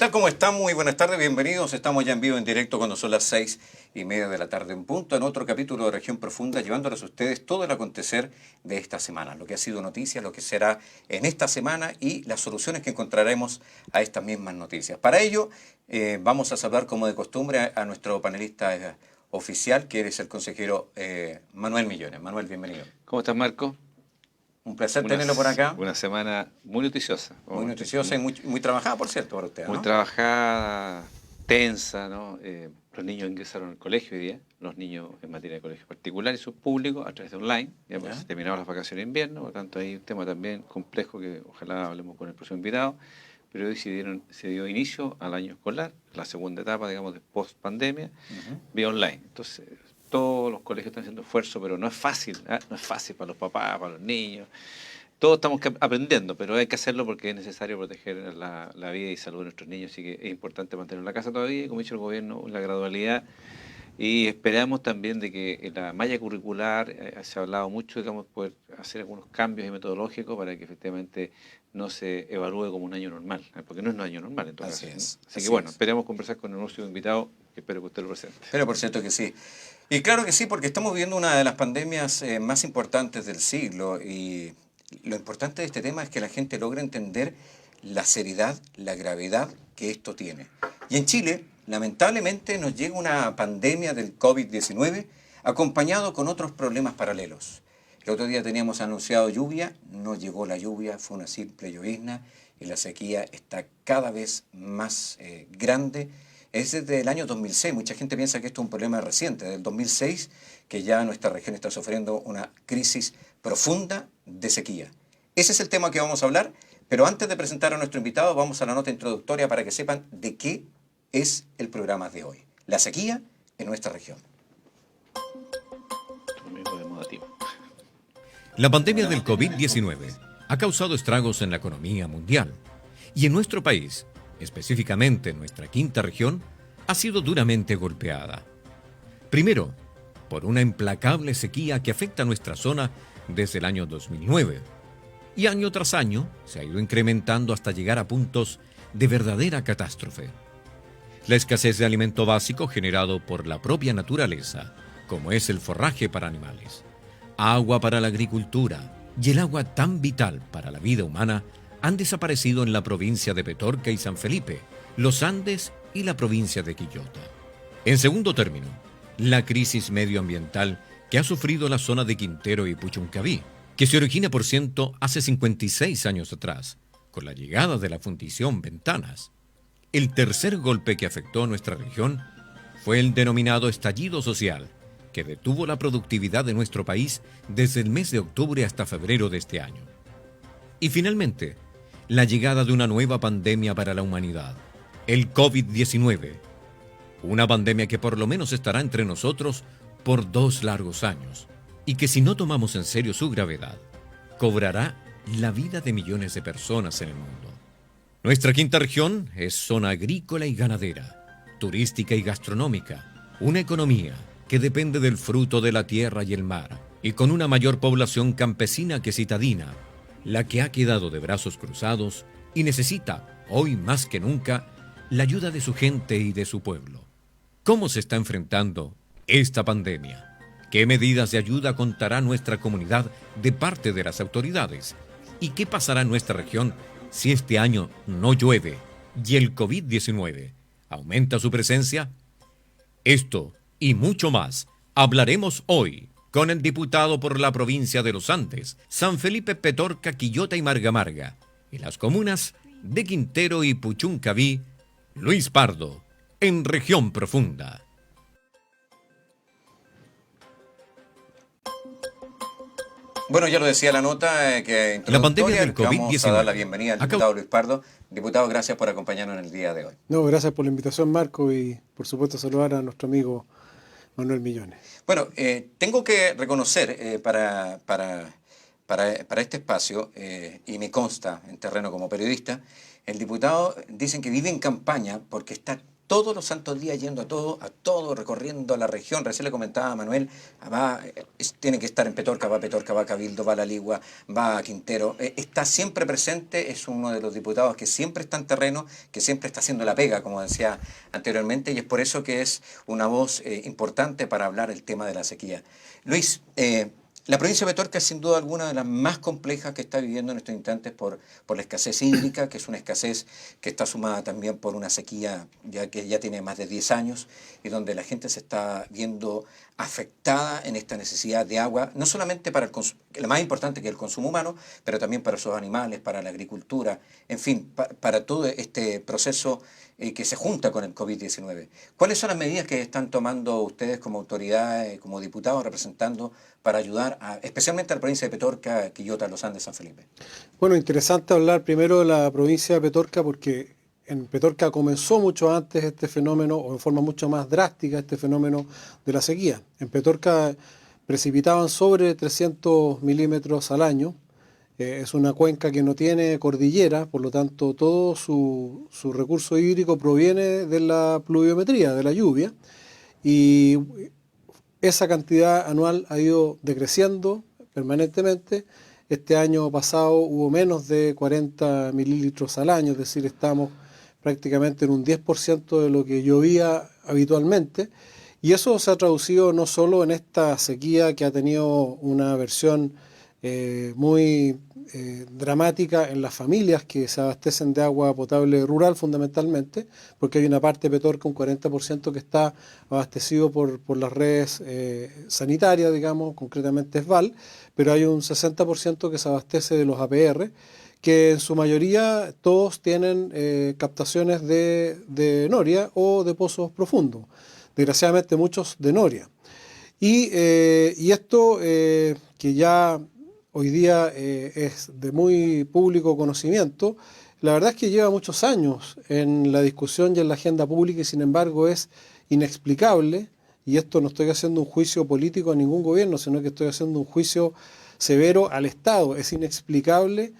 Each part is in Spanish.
tal? ¿Cómo están? Muy buenas tardes, bienvenidos. Estamos ya en vivo, en directo, cuando son las 6:30 de la tarde en punto, en otro capítulo de Región Profunda, llevándoles a ustedes todo el acontecer de esta semana, lo que ha sido noticia, lo que será en esta semana y las soluciones que encontraremos a estas mismas noticias. Para ello, vamos a saludar, como de costumbre, a nuestro panelista oficial, que es el consejero Manuel Millones. Manuel, bienvenido. ¿Cómo estás, Marco? Un placer tenerlo por acá. Una semana muy noticiosa. Muy noticiosa y muy trabajada, por cierto, para usted, ¿no? Muy trabajada, tensa, ¿no? Los niños ingresaron al colegio hoy día, los niños en materia de colegio particular y subpúblico a través de online. Ya pues, terminaron las vacaciones de invierno, por lo tanto hay un tema también complejo que ojalá hablemos con el próximo invitado. Pero hoy se dio inicio al año escolar, la segunda etapa, digamos, de post-pandemia, vía online. Entonces, todos los colegios están haciendo esfuerzo, pero no es fácil, ¿eh? No es fácil para los papás, para los niños. Todos estamos aprendiendo, pero hay que hacerlo porque es necesario proteger la vida y salud de nuestros niños, así que es importante mantenerlos en la casa todavía, como ha dicho el gobierno, la gradualidad. Y esperamos también de que en la malla curricular, se ha hablado mucho, digamos, poder hacer algunos cambios metodológicos para que efectivamente no se evalúe como un año normal, porque no es un año normal en todo caso. Así que bueno, esperamos conversar con el próximo invitado, que espero que usted lo presente. Pero por cierto que sí. Y claro que sí, porque estamos viviendo una de las pandemias más importantes del siglo, y lo importante de este tema es que la gente logre entender la seriedad, la gravedad que esto tiene. Y en Chile, lamentablemente, nos llega una pandemia del COVID-19 acompañado con otros problemas paralelos. El otro día teníamos anunciado lluvia, no llegó la lluvia, fue una simple llovizna y la sequía está cada vez más grande. Es desde el año 2006, mucha gente piensa que esto es un problema reciente, desde el 2006 que ya nuestra región está sufriendo una crisis profunda de sequía. Ese es el tema que vamos a hablar, pero antes de presentar a nuestro invitado vamos a la nota introductoria para que sepan de qué es el programa de hoy. La sequía en nuestra región. La pandemia del COVID-19 ha causado estragos en la economía mundial y en nuestro país, específicamente en nuestra quinta región, ha sido duramente golpeada. Primero, por una implacable sequía que afecta a nuestra zona desde el año 2009. Y año tras año se ha ido incrementando hasta llegar a puntos de verdadera catástrofe. La escasez de alimento básico generado por la propia naturaleza, como es el forraje para animales, agua para la agricultura y el agua tan vital para la vida humana, han desaparecido en la provincia de Petorca y San Felipe, los Andes y la provincia de Quillota. En segundo término, la crisis medioambiental que ha sufrido la zona de Quintero y Puchuncaví, que se origina por ciento hace 56 años atrás, con la llegada de la fundición Ventanas. El tercer golpe que afectó a nuestra región fue el denominado estallido social, que detuvo la productividad de nuestro país desde el mes de octubre hasta febrero de este año. Y finalmente, la llegada de una nueva pandemia para la humanidad, el COVID-19, una pandemia que por lo menos estará entre nosotros por 2 largos años, y que si no tomamos en serio su gravedad, cobrará la vida de millones de personas en el mundo. Nuestra quinta región es zona agrícola y ganadera, turística y gastronómica, una economía que depende del fruto de la tierra y el mar, y con una mayor población campesina que citadina, la que ha quedado de brazos cruzados y necesita, hoy más que nunca, la ayuda de su gente y de su pueblo. ¿Cómo se está enfrentando esta pandemia? ¿Qué medidas de ayuda contará nuestra comunidad de parte de las autoridades? ¿Y qué pasará en nuestra región si este año no llueve y el COVID-19 aumenta su presencia? Esto y mucho más hablaremos hoy con el diputado por la provincia de los Andes, San Felipe, Petorca, Quillota y Marga Marga, y las comunas de Quintero y Puchuncaví, Luis Pardo, en Región Profunda. Bueno, ya lo decía la nota que la pandemia del COVID-19. Vamos a dar la bienvenida al diputado Luis Pardo. Diputado, gracias por acompañarnos en el día de hoy. No, gracias por la invitación, Marco, y por supuesto saludar a nuestro amigo Manuel Millones. Bueno, tengo que reconocer para este espacio, y me consta en terreno como periodista, el diputado dicen que vive en campaña porque está todos los santos días yendo a todo, recorriendo la región. Recién le comentaba a Manuel, tiene que estar en Petorca, va a Cabildo, va a La Ligua, va a Quintero. Está siempre presente, es uno de los diputados que siempre está en terreno, que siempre está haciendo la pega, como decía anteriormente, y es por eso que es una voz importante para hablar el tema de la sequía. Luis, la provincia de Petorca es sin duda alguna de las más complejas que está viviendo en estos instantes por la escasez hídrica, que es una escasez que está sumada también por una sequía que ya tiene más de 10 años y donde la gente se está viendo afectada en esta necesidad de agua, no solamente para la más importante que es el consumo humano, pero también para sus animales, para la agricultura, en fin, para todo este proceso que se junta con el COVID-19. ¿Cuáles son las medidas que están tomando ustedes como autoridad, como diputados, representando para ayudar especialmente a la provincia de Petorca, Quillota, Los Andes, San Felipe? Bueno, interesante hablar primero de la provincia de Petorca porque en Petorca comenzó mucho antes este fenómeno, o en forma mucho más drástica, este fenómeno de la sequía. En Petorca precipitaban sobre 300 milímetros al año. Es una cuenca que no tiene cordillera, por lo tanto todo su recurso hídrico proviene de la pluviometría, de la lluvia, y esa cantidad anual ha ido decreciendo permanentemente. Este año pasado hubo menos de 40 mililitros al año, es decir, estamos prácticamente en un 10% de lo que llovía habitualmente, y eso se ha traducido no solo en esta sequía que ha tenido una versión muy dramática en las familias que se abastecen de agua potable rural fundamentalmente, porque hay una parte de Petorca, un 40% que está abastecido por las redes sanitarias, digamos, concretamente ESVAL, pero hay un 60% que se abastece de los APR, que en su mayoría todos tienen captaciones de noria o de pozos profundos, desgraciadamente muchos de noria. Y esto que ya hoy día es de muy público conocimiento, la verdad es que lleva muchos años en la discusión y en la agenda pública y sin embargo es inexplicable, y esto no estoy haciendo un juicio político a ningún gobierno, sino que estoy haciendo un juicio severo al Estado. Es inexplicable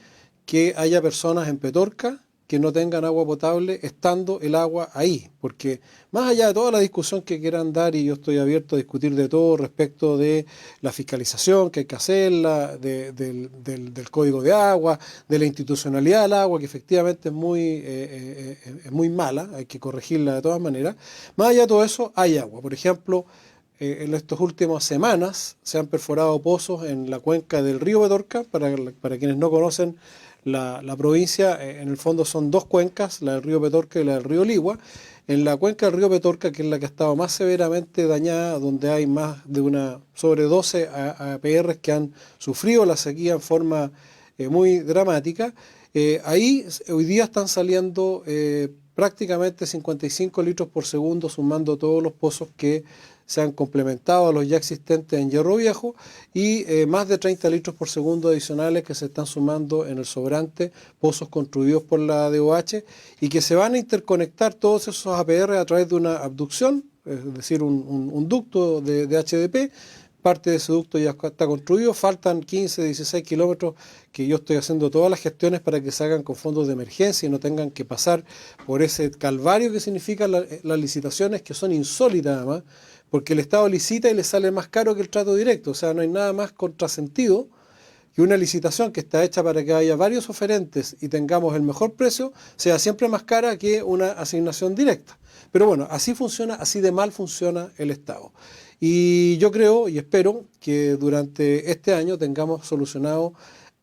que haya personas en Petorca que no tengan agua potable estando el agua ahí, porque más allá de toda la discusión que quieran dar, y yo estoy abierto a discutir de todo respecto de la fiscalización que hay que hacerla, del código de agua, de la institucionalidad del agua, que efectivamente es muy mala, hay que corregirla de todas maneras, más allá de todo eso hay agua. Por ejemplo, en estas últimas semanas se han perforado pozos en la cuenca del río Petorca. Para quienes no conocen la provincia, en el fondo son dos cuencas, la del río Petorca y la del río Ligua. En la cuenca del río Petorca, que es la que ha estado más severamente dañada, donde hay más de sobre 12 APR que han sufrido la sequía en forma muy dramática, ahí hoy día están saliendo prácticamente 55 litros por segundo, sumando todos los pozos que se han complementado a los ya existentes en Hierro Viejo, y más de 30 litros por segundo adicionales que se están sumando en el sobrante, pozos construidos por la DOH, y que se van a interconectar todos esos APR a través de una abducción, es decir, un ducto de HDP. Parte de ese ducto ya está construido, faltan 15, 16 kilómetros que yo estoy haciendo todas las gestiones para que se hagan con fondos de emergencia y no tengan que pasar por ese calvario que significan las licitaciones, que son insólitas además, porque el Estado licita y le sale más caro que el trato directo. O sea, no hay nada más contrasentido que una licitación que está hecha para que haya varios oferentes y tengamos el mejor precio, sea siempre más cara que una asignación directa. Pero bueno, así funciona, así de mal funciona el Estado. Y yo creo y espero que durante este año tengamos solucionado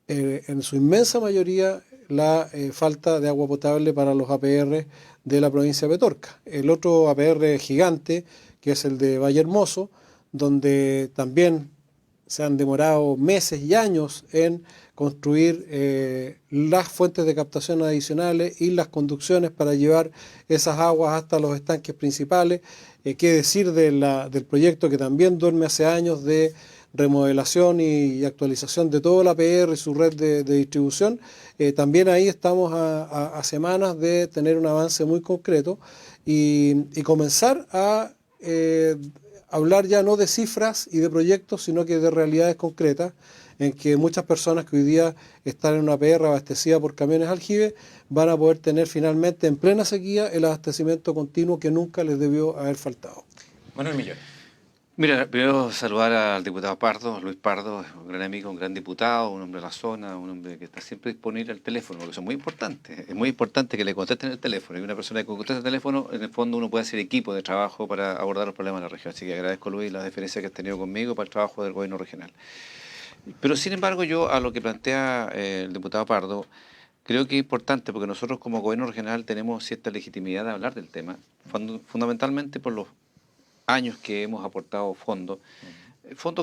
en su inmensa mayoría la falta de agua potable para los APR de la provincia de Petorca. El otro APR gigante, que es el de Valle Hermoso, donde también se han demorado meses y años en construir las fuentes de captación adicionales y las conducciones para llevar esas aguas hasta los estanques principales. Qué decir del proyecto que también duerme hace años de remodelación y actualización de todo el APR y su red de distribución. También ahí estamos a semanas de tener un avance muy concreto y comenzar a hablar ya no de cifras y de proyectos, sino que de realidades concretas, en que muchas personas que hoy día están en una PR abastecida por camiones aljibe van a poder tener finalmente en plena sequía el abastecimiento continuo que nunca les debió haber faltado. Manuel Millán. Mira, primero saludar al diputado Pardo, Luis Pardo, un gran amigo, un gran diputado, un hombre de la zona, un hombre que está siempre disponible al teléfono, porque eso es muy importante. Es muy importante que le contesten el teléfono. Y una persona que contesta el teléfono, en el fondo uno puede hacer equipo de trabajo para abordar los problemas de la región. Así que agradezco, Luis, la deferencia que has tenido conmigo para el trabajo del gobierno regional. Pero sin embargo, yo a lo que plantea el diputado Pardo, creo que es importante porque nosotros como gobierno regional tenemos cierta legitimidad de hablar del tema, fundamentalmente por los años que hemos aportado fondos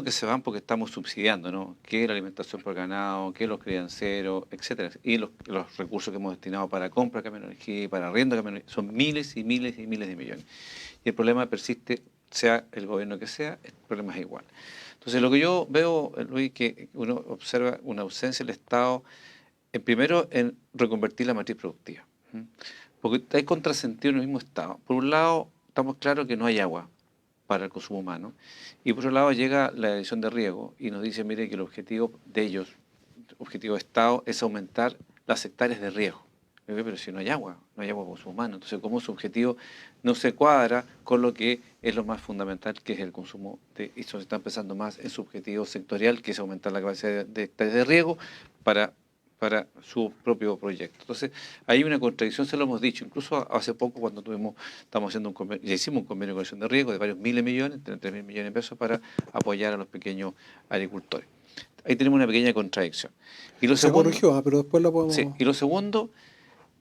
que se van porque estamos subsidiando, ¿no? Que es la alimentación por ganado, que los crianceros, etcétera, y los recursos que hemos destinado para compra de camiones de energía, para arriendo de camiones, son miles y miles y miles de millones. Y el problema persiste, sea el gobierno que sea, el problema es igual. Entonces, lo que yo veo, Luis, que uno observa una ausencia del Estado, primero en reconvertir la matriz productiva. Porque hay contrasentido en el mismo Estado. Por un lado, estamos claros que no hay agua para el consumo humano, y por otro lado llega la Dirección de Riego y nos dice, mire, que el objetivo de ellos, el objetivo de Estado, es aumentar las hectáreas de riego. Pero si no hay agua para consumo humano, entonces cómo su objetivo no se cuadra con lo que es lo más fundamental, que es el consumo y se están pensando más en su objetivo sectorial, que es aumentar la capacidad de hectáreas de riego para su propio proyecto. Entonces, hay una contradicción, se lo hemos dicho, incluso hace poco cuando ya hicimos un convenio con la Dirección de Riego de varios miles de millones, entre 3.000 millones de pesos para apoyar a los pequeños agricultores. Ahí tenemos una pequeña contradicción. Y lo segundo, corrigió, pero después la podemos... Sí, y lo segundo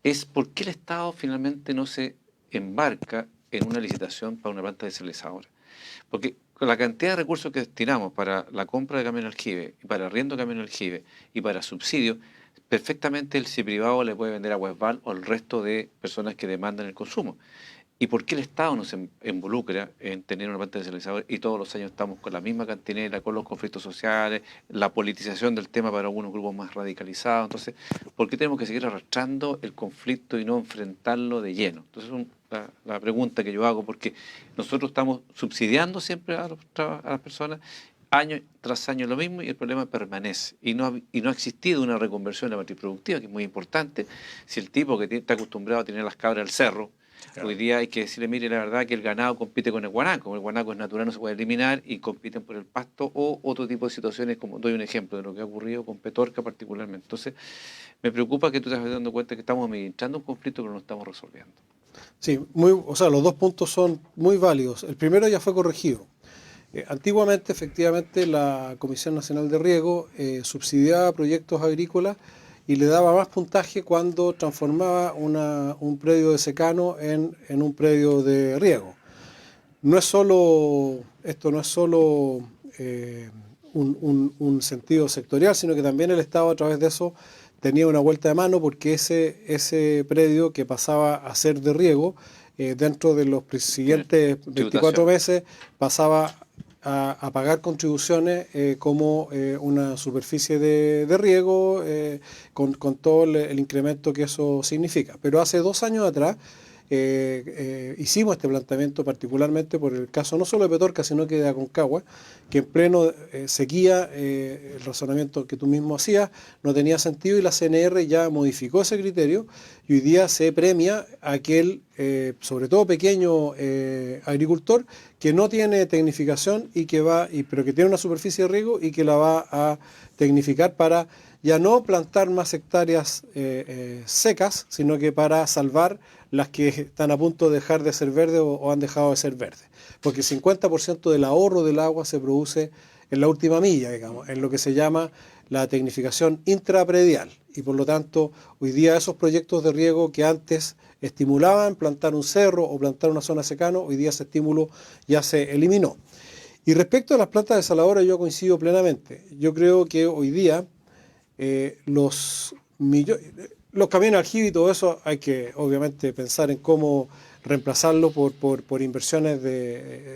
es por qué el Estado finalmente no se embarca en una licitación para una planta desalinizadora. Porque con la cantidad de recursos que destinamos para la compra de camiones aljibe, para arriendo de camiones aljibe y para subsidios, perfectamente el privado le puede vender a Westval o al resto de personas que demandan el consumo. ¿Y por qué el Estado no se involucra en tener una planta desalinizadora y todos los años estamos con la misma cantinera, con los conflictos sociales, la politización del tema para algunos grupos más radicalizados? Entonces, ¿por qué tenemos que seguir arrastrando el conflicto y no enfrentarlo de lleno? Entonces, la pregunta que yo hago, porque nosotros estamos subsidiando siempre a las personas, año tras año lo mismo, y el problema permanece. Y no ha existido una reconversión de la matriz productiva, que es muy importante. Si el tipo que está acostumbrado a tener las cabras al cerro, claro, hoy día hay que decirle, mire, la verdad que el ganado compite con el guanaco es natural, no se puede eliminar, y compiten por el pasto o otro tipo de situaciones, como doy un ejemplo de lo que ha ocurrido con Petorca particularmente. Entonces, me preocupa que tú te estés dando cuenta que estamos administrando un conflicto que no estamos resolviendo. Sí, los dos puntos son muy válidos. El primero ya fue corregido. Antiguamente, efectivamente, la Comisión Nacional de Riego subsidiaba proyectos agrícolas y le daba más puntaje cuando transformaba un predio de secano en un predio de riego. Esto no es solo un sentido sectorial, sino que también el Estado a través de eso tenía una vuelta de mano, porque ese predio que pasaba a ser de riego, dentro de los siguientes 24 meses pasaba a pagar contribuciones como una superficie de riego, con todo el incremento que eso significa. Pero hace 2 años atrás hicimos este planteamiento, particularmente por el caso no solo de Petorca, sino que de Aconcagua, que en pleno sequía, el razonamiento que tú mismo hacías no tenía sentido, y la CNR ya modificó ese criterio, y hoy día se premia a aquel, sobre todo pequeño agricultor, que no tiene tecnificación pero que tiene una superficie de riego y que la va a tecnificar para ya no plantar más hectáreas secas, sino que para salvar las que están a punto de dejar de ser verdes o han dejado de ser verdes. Porque el 50% del ahorro del agua se produce en la última milla, digamos, en lo que se llama la tecnificación intrapredial. Y por lo tanto, hoy día esos proyectos de riego que antes estimulaban plantar un cerro o plantar una zona secano, hoy día ese estímulo ya se eliminó. Y respecto a las plantas desaladoras, yo coincido plenamente. Yo creo que hoy día los camiones aljibe y todo eso hay que obviamente pensar en cómo reemplazarlo por inversiones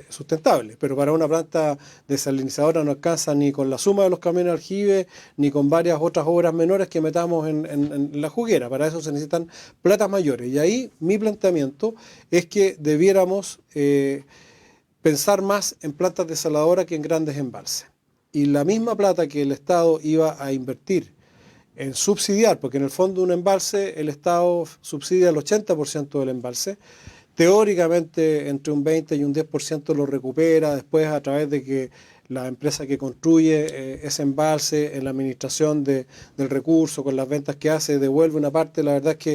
sustentables, pero para una planta desalinizadora no alcanza ni con la suma de los camiones aljibe ni con varias otras obras menores que metamos en la juguera. Para eso se necesitan platas mayores, y ahí mi planteamiento es que debiéramos pensar más en plantas desaladoras que en grandes embalses. y la misma plata que el Estado iba a invertir en subsidiar, porque en el fondo un embalse, el Estado subsidia el 80% del embalse, teóricamente entre un 20 y un 10% lo recupera después a través de que la empresa que construye ese embalse en la administración del recurso, con las ventas que hace, devuelve una parte. La verdad es que,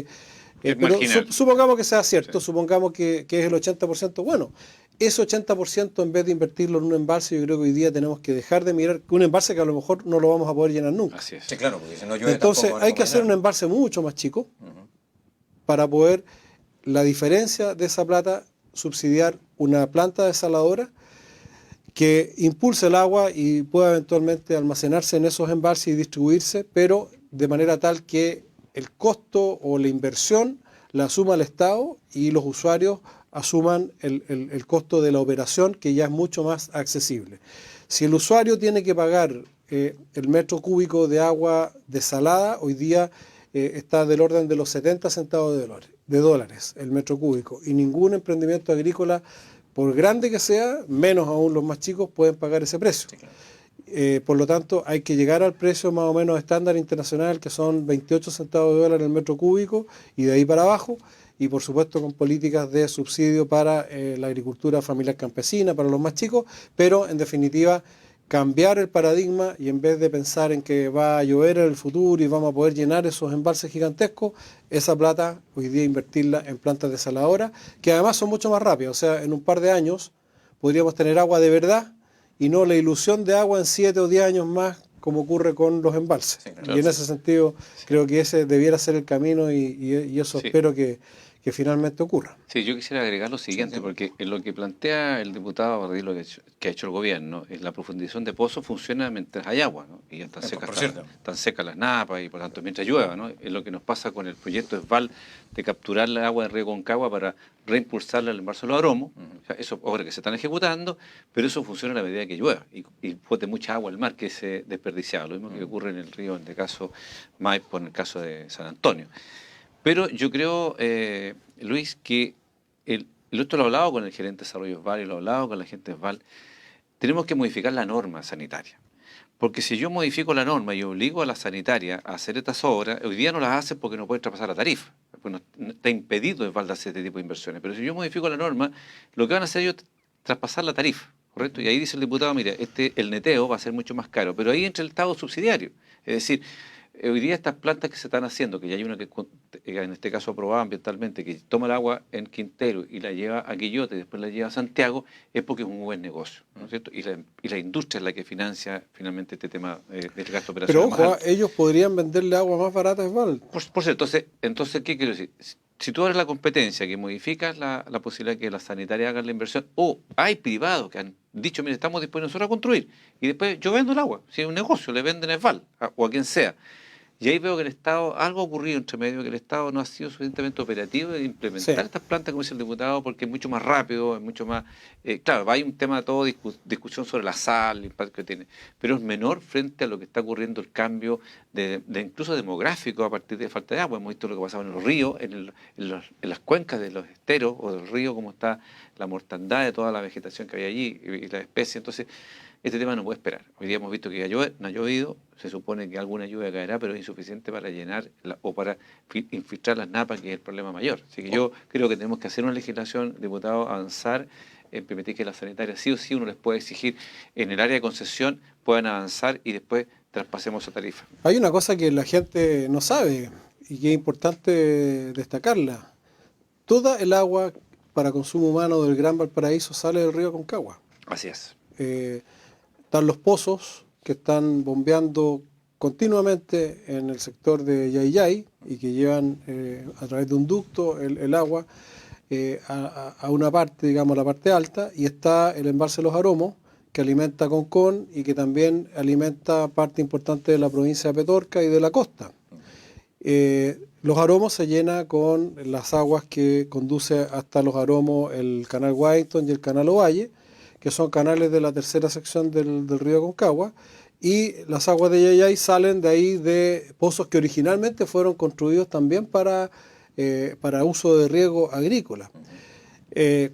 Es pero marginal. supongamos que sea cierto, Sí. supongamos que es el 80%, bueno, ese 80% en vez de invertirlo en un embalse, yo creo que hoy día tenemos que dejar de mirar que un embalse que a lo mejor no lo vamos a poder llenar nunca. Así es. Sí, claro, porque si no llueve Entonces tampoco van a hay que poder hacer un llenar. embalse mucho más chico para poder la diferencia de esa plata subsidiar una planta desaladora que impulse el agua y pueda eventualmente almacenarse en esos embalses y distribuirse, pero de manera tal que el costo o la inversión la asuma el Estado y los usuarios asuman el costo de la operación, que ya es mucho más accesible. Si el usuario tiene que pagar el metro cúbico de agua desalada, hoy día está del orden de los 70 centavos de dólares el metro cúbico, y ningún emprendimiento agrícola, por grande que sea, menos aún los más chicos, pueden pagar ese precio. Sí, claro. Por lo tanto, hay que llegar al precio más o menos estándar internacional, que son 28 centavos de dólar el metro cúbico, y de ahí para abajo, y por supuesto con políticas de subsidio para la agricultura familiar campesina, para los más chicos, pero en definitiva cambiar el paradigma, y en vez de pensar en que va a llover en el futuro y vamos a poder llenar esos embalses gigantescos, esa plata hoy día invertirla en plantas desaladoras, que además son mucho más rápidas. O sea, en un par de años podríamos tener agua de verdad y no la ilusión de agua en 7 o 10 años más, como ocurre con los embalses. Sí, claro. Y en ese sentido creo que ese debiera ser el camino, y eso Sí. espero que finalmente ocurra. Sí, yo quisiera agregar lo siguiente, Sí, sí. porque en lo que plantea el diputado Bardilo que ha hecho el gobierno, es la profundización de pozos funciona mientras hay agua, ¿no? Y ya están secas, por cierto. están secas las napas y por tanto mientras llueva, ¿no? Es lo que nos pasa con el proyecto ESVAL de capturar el agua de Río Concagua para reimpulsarla al embalse de los Aromos. O sea, eso obras que se están ejecutando, pero eso funciona a la medida que llueva y bote mucha agua al mar que se desperdiciaba. Lo mismo que ocurre en el río, en este caso Maipo, en el caso de San Antonio. Pero yo creo, Luis, que esto lo he hablado con el gerente de desarrollo ESVAL y lo he hablado con la gente de ESVAL, tenemos que modificar la norma sanitaria. Porque si yo modifico la norma y obligo a la sanitaria a hacer estas obras, hoy día no las hacen porque no pueden traspasar la tarifa. Pues no está impedido ESVAL de hacer este tipo de inversiones. Pero si yo modifico la norma, lo que van a hacer ellos es traspasar la tarifa, ¿correcto? Y ahí dice el diputado, mira, el neteo va a ser mucho más caro. Pero ahí entra el Estado subsidiario. Es decir, hoy día estas plantas que se están haciendo, que ya hay una que en este caso aprobada ambientalmente, que toma el agua en Quintero y la lleva a Quillote y después la lleva a Santiago, es porque es un buen negocio, ¿no es cierto? Y la industria es la que financia finalmente este tema del gasto Pero operacional más ojo, alto. ellos podrían venderle agua más barata a Esval. Por cierto, entonces, ¿qué quiero decir? Si tú eres la competencia que modificas la posibilidad de que las sanitarias hagan la inversión, o hay privados que han dicho, mire, estamos dispuestos nosotros a construir, y después yo vendo el agua, si es un negocio, le venden a ESVAL o a quien sea. Y ahí veo que el Estado, algo ha ocurrido entre medio, que el Estado no ha sido suficientemente operativo de implementar Sí. estas plantas, como dice el diputado, porque es mucho más rápido, es mucho más... claro, hay un tema de todo, discusión sobre la sal, el impacto que tiene, pero es menor frente a lo que está ocurriendo el cambio de incluso demográfico a partir de falta de agua. Hemos visto lo que pasaba en los ríos, en las cuencas de los esteros o del río, cómo está la mortandad de toda la vegetación que hay allí y las especies. Entonces, este tema no puede esperar. Hoy día hemos visto que no ha llovido, se supone que alguna lluvia caerá, pero es insuficiente para llenar o para infiltrar las napas, que es el problema mayor. Así que yo creo que tenemos que hacer una legislación, diputado, avanzar en permitir que las sanitarias sí o sí uno les puede exigir en el área de concesión, puedan avanzar y después traspasemos esa tarifa. Hay una cosa que la gente no sabe y que es importante destacarla. Toda el agua para consumo humano del Gran Valparaíso sale del río Concagua. Así es. Están los pozos que están bombeando continuamente en el sector de Yayay y que llevan a través de un ducto el agua a una parte, digamos la parte alta, y está el embalse de los Aromos, que alimenta Concón y que también alimenta parte importante de la provincia de Petorca y de la costa. Los Aromos se llena con las aguas que conduce hasta los Aromos el canal Washington y el canal Ovalle, que son canales de la tercera sección del río Concagua, y las aguas de Yayay salen de ahí de pozos que originalmente fueron construidos también para uso de riego agrícola.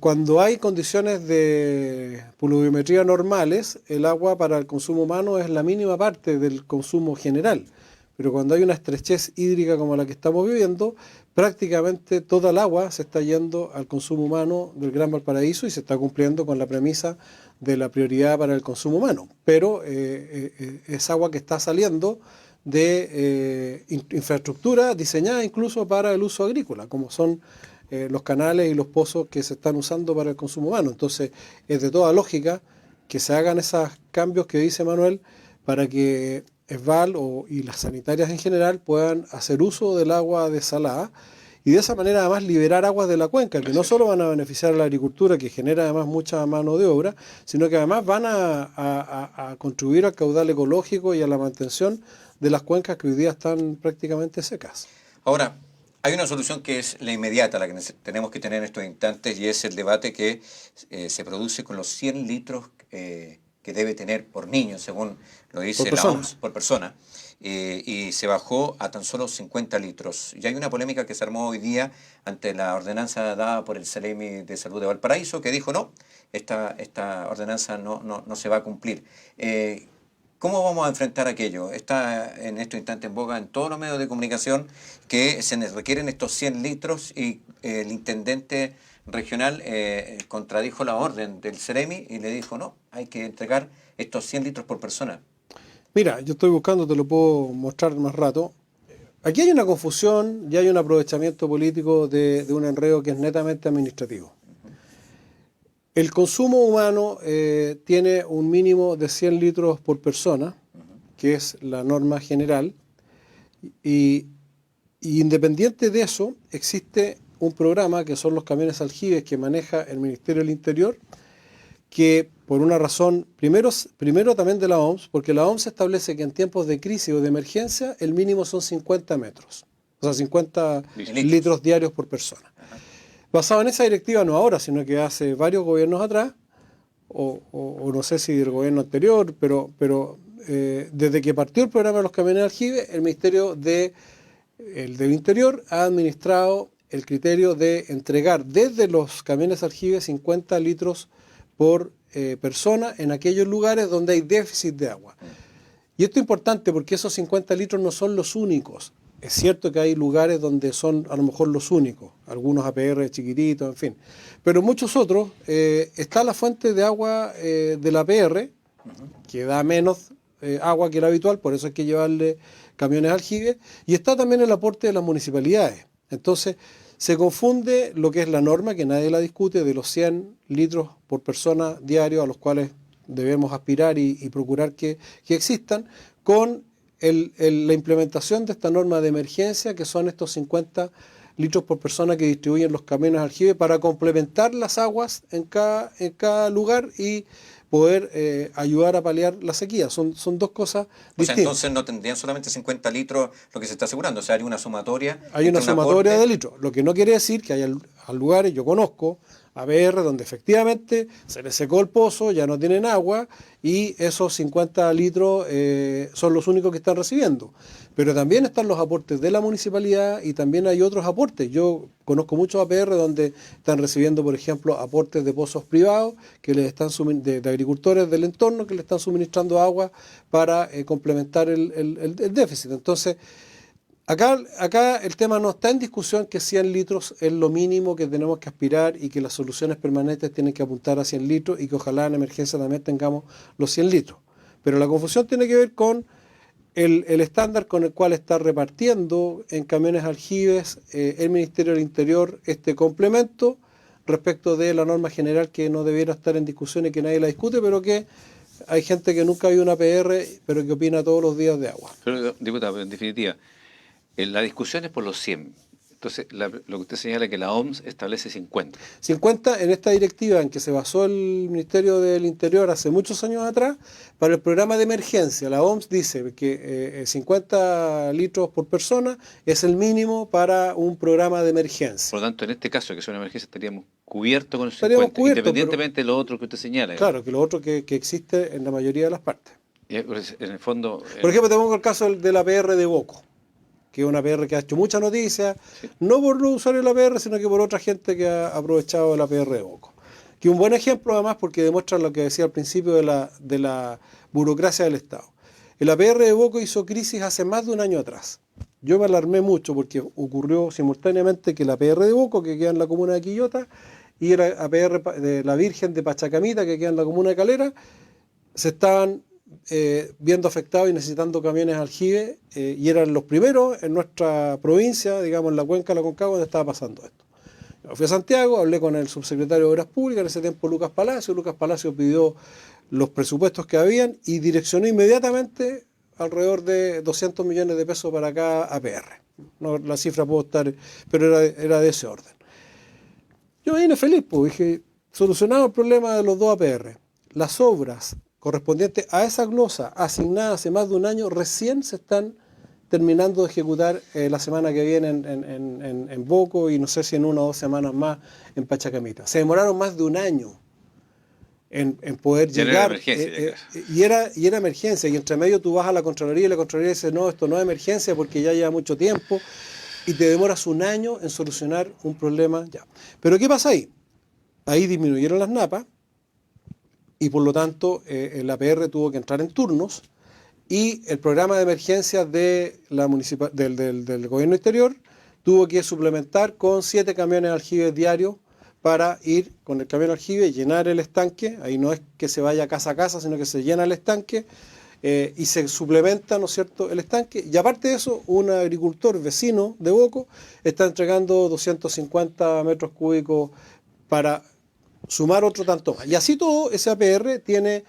Cuando hay condiciones de pluviometría normales, el agua para el consumo humano es la mínima parte del consumo general. Pero cuando hay una estrechez hídrica como la que estamos viviendo, prácticamente toda el agua se está yendo al consumo humano del Gran Valparaíso y se está cumpliendo con la premisa de la prioridad para el consumo humano. Pero es agua que está saliendo de infraestructura diseñada incluso para el uso agrícola, como son los canales y los pozos que se están usando para el consumo humano. Entonces, es de toda lógica que se hagan esos cambios que dice Manuel para que ESVAL y las sanitarias en general puedan hacer uso del agua desalada y de esa manera además liberar aguas de la cuenca, que no solo van a beneficiar a la agricultura, que genera además mucha mano de obra, sino que además van a contribuir al caudal ecológico y a la mantención de las cuencas que hoy día están prácticamente secas. Ahora, hay una solución que es la inmediata, la que tenemos que tener en estos instantes, y es el debate que se produce con los 100 litros que debe tener por niño, según lo dice la OMS, por persona, y se bajó a tan solo 50 litros. Y hay una polémica que se armó hoy día ante la ordenanza dada por el Ceremi de Salud de Valparaíso, que dijo no, esta ordenanza no se va a cumplir. ¿Cómo vamos a enfrentar aquello? Está en estos instantes en boga en todos los medios de comunicación que se requieren estos 100 litros y el intendente regional contradijo la orden del Ceremi y le dijo no, hay que entregar estos 100 litros por persona. Mira, yo estoy buscando, te lo puedo mostrar más rato. Aquí hay una confusión y hay un aprovechamiento político de un enredo que es netamente administrativo. El consumo humano tiene un mínimo de 100 litros por persona, que es la norma general, y independiente de eso, existe un programa que son los camiones aljibes que maneja el Ministerio del Interior, que por una razón, primero también de la OMS, porque la OMS establece que en tiempos de crisis o de emergencia el mínimo son 50 metros, o sea, 50 litros diarios por persona. Basado en esa directiva, no ahora, sino que hace varios gobiernos atrás, o no sé si del gobierno anterior, pero desde que partió el programa de los camiones aljibes, el Ministerio del Interior ha administrado el criterio de entregar desde los camiones aljibes 50 litros por persona en aquellos lugares donde hay déficit de agua. Y esto es importante porque esos 50 litros no son los únicos. Es cierto que hay lugares donde son a lo mejor los únicos, algunos APR chiquititos, en fin. Pero muchos otros, está la fuente de agua del APR, que da menos agua que la habitual, por eso hay que llevarle camiones aljibes, y está también el aporte de las municipalidades. Entonces, se confunde lo que es la norma, que nadie la discute, de los 100 litros por persona diario a los cuales debemos aspirar y procurar que existan, con la implementación de esta norma de emergencia, que son estos 50 litros por persona que distribuyen los camiones aljibes para complementar las aguas en cada lugar y poder ayudar a paliar la sequía. Son dos cosas distintas. O sea, entonces no tendrían solamente 50 litros lo que se está asegurando, o sea, hay una sumatoria. Hay una sumatoria de litros, lo que no quiere decir que hay lugares, yo conozco APR, donde efectivamente se les secó el pozo, ya no tienen agua y esos 50 litros son los únicos que están recibiendo. Pero también están los aportes de la municipalidad y también hay otros aportes. Yo conozco muchos APR donde están recibiendo, por ejemplo, aportes de pozos privados que les están de agricultores del entorno que le están suministrando agua para complementar el déficit. Entonces, Acá el tema no está en discusión que 100 litros es lo mínimo que tenemos que aspirar y que las soluciones permanentes tienen que apuntar a 100 litros y que ojalá en emergencia también tengamos los 100 litros. Pero la confusión tiene que ver con el estándar con el cual está repartiendo en camiones aljibes el Ministerio del Interior este complemento respecto de la norma general que no debiera estar en discusión y que nadie la discute, pero que hay gente que nunca ha habido una PR, pero que opina todos los días de agua. Pero, diputado, en definitiva, la discusión es por los 100. Entonces, lo que usted señala es que la OMS establece 50. 50 en esta directiva en que se basó el Ministerio del Interior hace muchos años atrás, para el programa de emergencia. La OMS dice que 50 litros por persona es el mínimo para un programa de emergencia. Por lo tanto, en este caso, que es una emergencia, estaríamos cubiertos con los 50, independientemente de lo otro que usted señala. Claro, que lo otro que existe en la mayoría de las partes. En el fondo... Por ejemplo, te pongo el caso de la PR de Boco. que es una APR que ha hecho mucha noticia, no por los usuarios de la APR, sino que por otra gente que ha aprovechado la APR de Boco. Que es un buen ejemplo además porque demuestra lo que decía al principio de la burocracia del Estado. El APR de Boco hizo crisis hace más de un año atrás. Yo me alarmé mucho porque ocurrió simultáneamente que la APR de Boco, que queda en la comuna de Quillota, y la APR de la Virgen de Pachacamita, que queda en la comuna de Calera, se estaban viendo afectados y necesitando camiones aljibe, y eran los primeros en nuestra provincia, digamos en la cuenca de la Concagua, donde estaba pasando esto. Yo fui a Santiago, hablé con el subsecretario de Obras Públicas, en ese tiempo Lucas Palacio. Lucas Palacio pidió los presupuestos que habían y direccionó inmediatamente alrededor de 200 millones de pesos para cada APR. No, la cifra puedo estar, pero era de ese orden. Yo me vine feliz, pues dije, solucionado el problema de los dos APR. Las obras correspondientes a esa glosa asignadas hace más de un año recién se están terminando de ejecutar la semana que viene en Boco y no sé si en 1 o 2 semanas más en Pachacamita. Se demoraron más de un año en poder llegar. Y era emergencia. Y entre medio tú vas a la Contraloría y la Contraloría dice, no, esto no es emergencia porque ya lleva mucho tiempo y te demoras un año en solucionar un problema ya. Pero ¿qué pasa ahí? Ahí disminuyeron las napas y por lo tanto el APR tuvo que entrar en turnos. Y el programa de emergencias de del gobierno interior tuvo que suplementar con 7 camiones aljibes diarios para ir con el camión aljibe, llenar el estanque. Ahí no es que se vaya casa a casa, sino que se llena el estanque y se suplementa, ¿no es cierto?, el estanque. Y aparte de eso, un agricultor vecino de Boco está entregando 250 metros cúbicos para sumar otro tanto más. Y así todo, ese APR tiene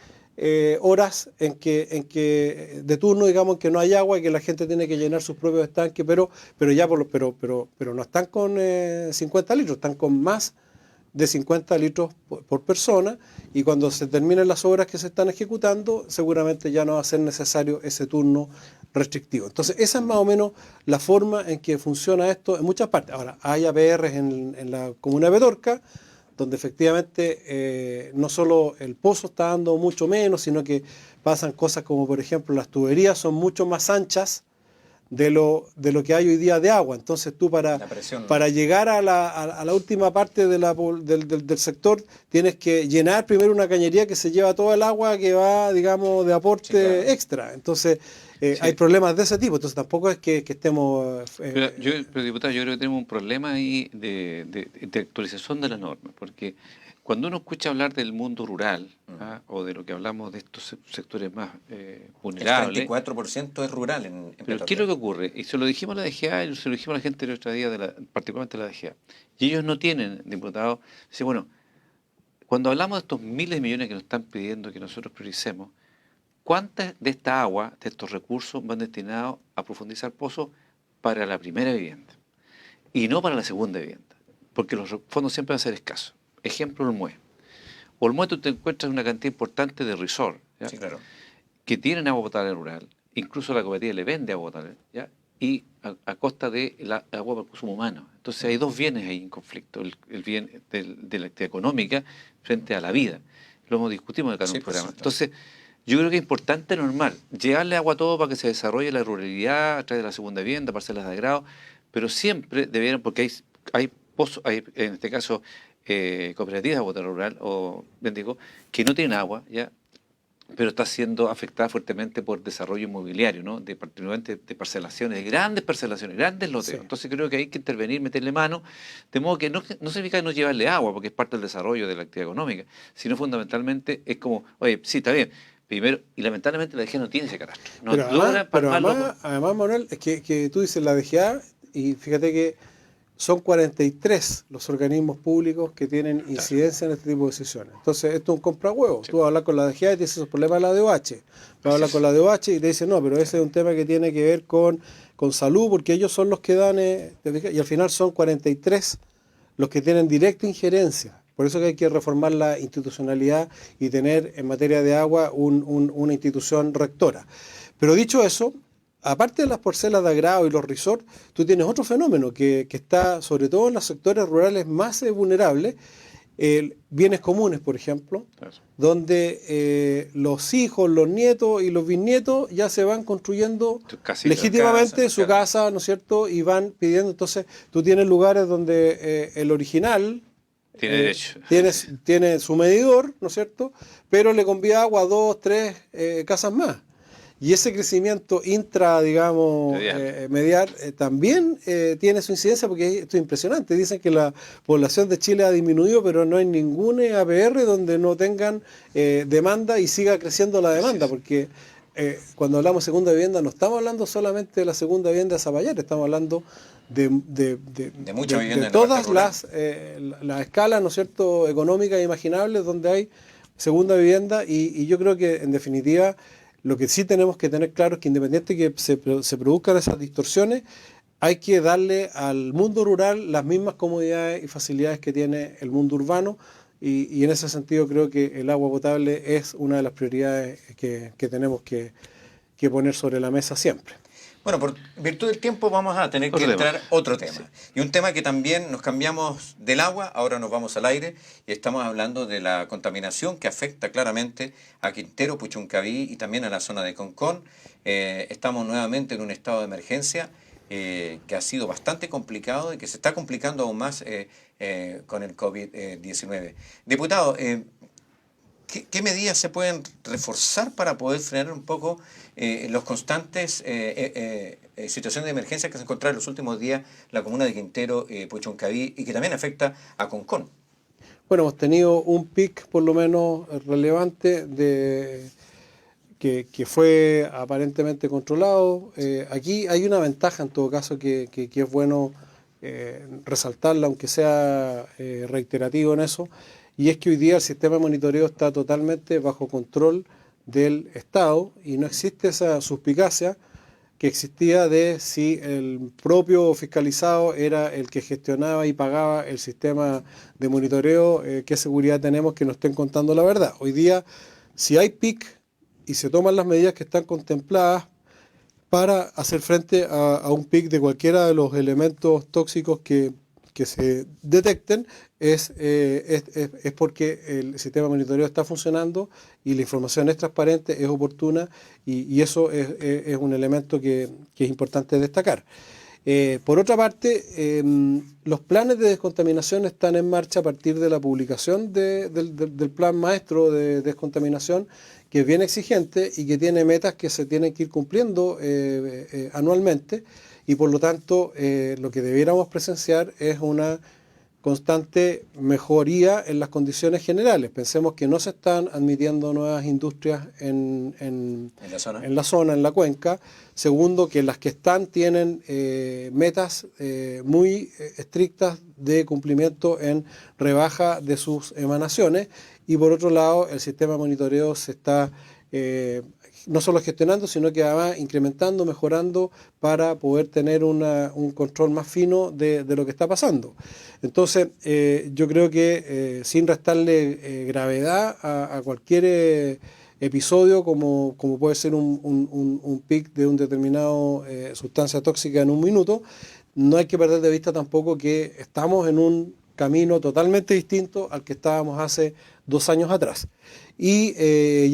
horas en que de turno, digamos, que no hay agua y que la gente tiene que llenar sus propios estanques, pero no están con 50 litros, están con más de 50 litros por persona, y cuando se terminen las obras que se están ejecutando, seguramente ya no va a ser necesario ese turno restrictivo. Entonces, esa es más o menos la forma en que funciona esto en muchas partes. Ahora, hay APRs en la comuna de Petorca, donde efectivamente no solo el pozo está dando mucho menos, sino que pasan cosas como, por ejemplo, las tuberías son mucho más anchas de lo que hay hoy día de agua. Entonces tú para llegar a la última parte del sector tienes que llenar primero una cañería que se lleva todo el agua que va, digamos, de aporte extra. Entonces hay problemas de ese tipo. Entonces tampoco es que estemos... Pero diputado, yo creo que tenemos un problema ahí de actualización de las normas, porque cuando uno escucha hablar del mundo rural o de lo que hablamos de estos sectores más vulnerables... El 34% es rural en Pero ¿qué es lo que ocurre? Y se lo dijimos a la DGA y se lo dijimos a la gente el otro día, particularmente a la DGA. Y ellos no tienen, diputados, dice, bueno, cuando hablamos de estos miles de millones que nos están pidiendo que nosotros prioricemos, ¿cuántas de esta agua, de estos recursos, van destinados a profundizar pozos para la primera vivienda y no para la segunda vivienda? Porque los fondos siempre van a ser escasos. Ejemplo, Olmué. Olmué tú te encuentras una cantidad importante de resort, ¿ya? Sí, claro. Que tienen agua potable rural, incluso la cooperativa le vende agua potable, ¿ya? Y a costa de la agua para el consumo humano. Entonces hay dos bienes ahí en conflicto, el bien de la actividad económica frente a la vida. Lo hemos discutido en el programa. Entonces, yo creo que es importante, normal, llegarle agua a todo para que se desarrolle la ruralidad a través de la segunda vivienda, parcelas de agrado, pero siempre debieran, porque hay pozos, hay en este caso cooperativas de agua rural, o bien digo, que no tienen agua, ¿ya? Pero está siendo afectada fuertemente por desarrollo inmobiliario, ¿no? Particularmente de parcelaciones, de grandes parcelaciones, grandes loteos. Sí. Entonces creo que hay que intervenir, meterle mano, de modo que no significa no llevarle agua, porque es parte del desarrollo de la actividad económica, sino fundamentalmente es como, oye, sí, está bien, primero, y lamentablemente la DGA no tiene ese carácter. No pero además, Manuel, es que tú dices la DGA, y fíjate que son 43 los organismos públicos que tienen incidencia en este tipo de decisiones. Entonces, esto es un comprahuevo. Sí. Tú vas a hablar con la DGA y te dices, esos problemas de la DOH. Vas a hablar con la DOH y te dicen, no, pero ese es un tema que tiene que ver con salud, porque ellos son los que dan... y al final son 43 los que tienen directa injerencia. Por eso que hay que reformar la institucionalidad y tener en materia de agua una institución rectora. Pero dicho eso, aparte de las parcelas de agrado y los resorts, tú tienes otro fenómeno que está sobre todo en los sectores rurales más vulnerables, bienes comunes, por ejemplo, Eso. donde los hijos, los nietos y los bisnietos ya se van construyendo Tus casitas. legítimamente Casa, su claro. casa, ¿no es cierto? Y van pidiendo, entonces tú tienes lugares donde el original Tiene derecho. tiene su medidor, ¿no es cierto? Pero le convía agua a 2, 3 casas más. Y ese crecimiento intra, digamos, Medial. medial, también tiene su incidencia porque esto es impresionante. Dicen que la población de Chile ha disminuido, pero no hay ningún APR donde no tengan demanda y siga creciendo la demanda, porque cuando hablamos de segunda vivienda no estamos hablando solamente de la segunda vivienda de Zapallar, estamos hablando de mucha vivienda en la todas parte rural. las escalas, ¿no es cierto?, económicas e imaginables donde hay segunda vivienda y yo creo que en definitiva lo que sí tenemos que tener claro es que independiente que se produzcan esas distorsiones, hay que darle al mundo rural las mismas comodidades y facilidades que tiene el mundo urbano y en ese sentido creo que el agua potable es una de las prioridades que tenemos que poner sobre la mesa siempre. Bueno, por virtud del tiempo vamos a tener que Otro tema. entrar a otro tema. Y un tema que también nos cambiamos del agua, ahora nos vamos al aire y estamos hablando de la contaminación que afecta claramente a Quintero, Puchuncaví y también a la zona de Concón. Estamos nuevamente en un estado de emergencia que ha sido bastante complicado y que se está complicando aún más con el COVID-19. Diputado, ¿qué medidas se pueden reforzar para poder frenar un poco los constantes situaciones de emergencia que se encontraron en los últimos días la comuna de Quintero, Puchuncaví y que también afecta a Concón? Bueno, hemos tenido un pic por lo menos relevante que fue aparentemente controlado. Aquí hay una ventaja en todo caso que es bueno resaltarla, aunque sea reiterativo en eso, y es que hoy día el sistema de monitoreo está totalmente bajo control del Estado y no existe esa suspicacia que existía de si el propio fiscalizado era el que gestionaba y pagaba el sistema de monitoreo, qué seguridad tenemos que nos estén contando la verdad. Hoy día, si hay PIC y se toman las medidas que están contempladas para hacer frente a un PIC de cualquiera de los elementos tóxicos que se detecten, es porque el sistema de monitoreo está funcionando y la información es transparente, es oportuna y eso es un elemento que es importante destacar. Por otra parte, los planes de descontaminación están en marcha a partir de la publicación del plan maestro de descontaminación, que es bien exigente y que tiene metas que se tienen que ir cumpliendo anualmente y por lo tanto lo que debiéramos presenciar es una constante mejoría en las condiciones generales. Pensemos que no se están admitiendo nuevas industrias en la zona, en la cuenca. Segundo, que las que están tienen metas muy estrictas de cumplimiento en rebaja de sus emanaciones. Y por otro lado, el sistema de monitoreo se está no solo gestionando, sino que además incrementando, mejorando para poder tener un control más fino de lo que está pasando. Entonces, yo creo que sin restarle gravedad a cualquier episodio, como puede ser un pic de un determinado sustancia tóxica en un minuto, no hay que perder de vista tampoco que estamos en un camino totalmente distinto al que estábamos hace 2 años atrás. Y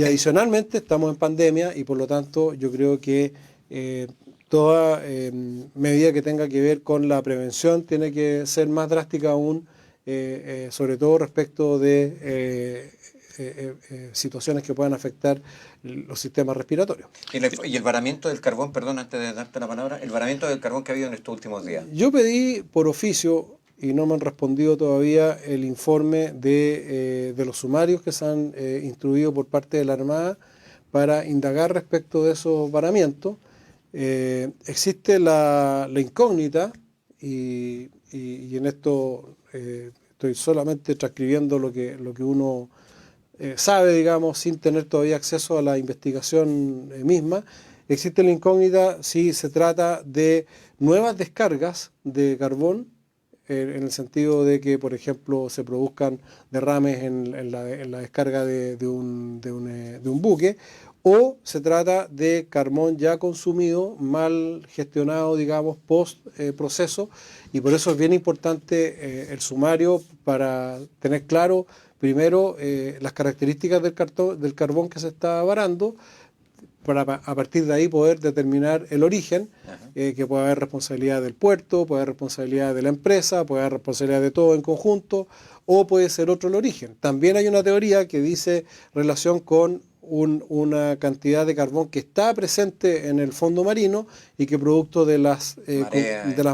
adicionalmente estamos en pandemia y por lo tanto yo creo que toda medida que tenga que ver con la prevención tiene que ser más drástica aún, sobre todo respecto de situaciones que puedan afectar los sistemas respiratorios. Y el varamiento del carbón, perdón, antes de darte la palabra, el varamiento del carbón que ha habido en estos últimos días. Yo pedí por oficio, y no me han respondido todavía, el informe de los sumarios que se han instruido por parte de la Armada para indagar respecto de esos varamientos. Existe la incógnita, y en esto estoy solamente transcribiendo lo que uno sabe, digamos, sin tener todavía acceso a la investigación misma. Existe la incógnita si se trata de nuevas descargas de carbón, en el sentido de que, por ejemplo, se produzcan derrames en la descarga de un buque, o se trata de carbón ya consumido, mal gestionado, digamos, post proceso, y por eso es bien importante el sumario para tener claro, primero, las características del carbón que se está varando, para a partir de ahí poder determinar el origen, que puede haber responsabilidad del puerto, puede haber responsabilidad de la empresa, puede haber responsabilidad de todo en conjunto, o puede ser otro el origen. También hay una teoría que dice relación con una cantidad de carbón que está presente en el fondo marino y que producto de las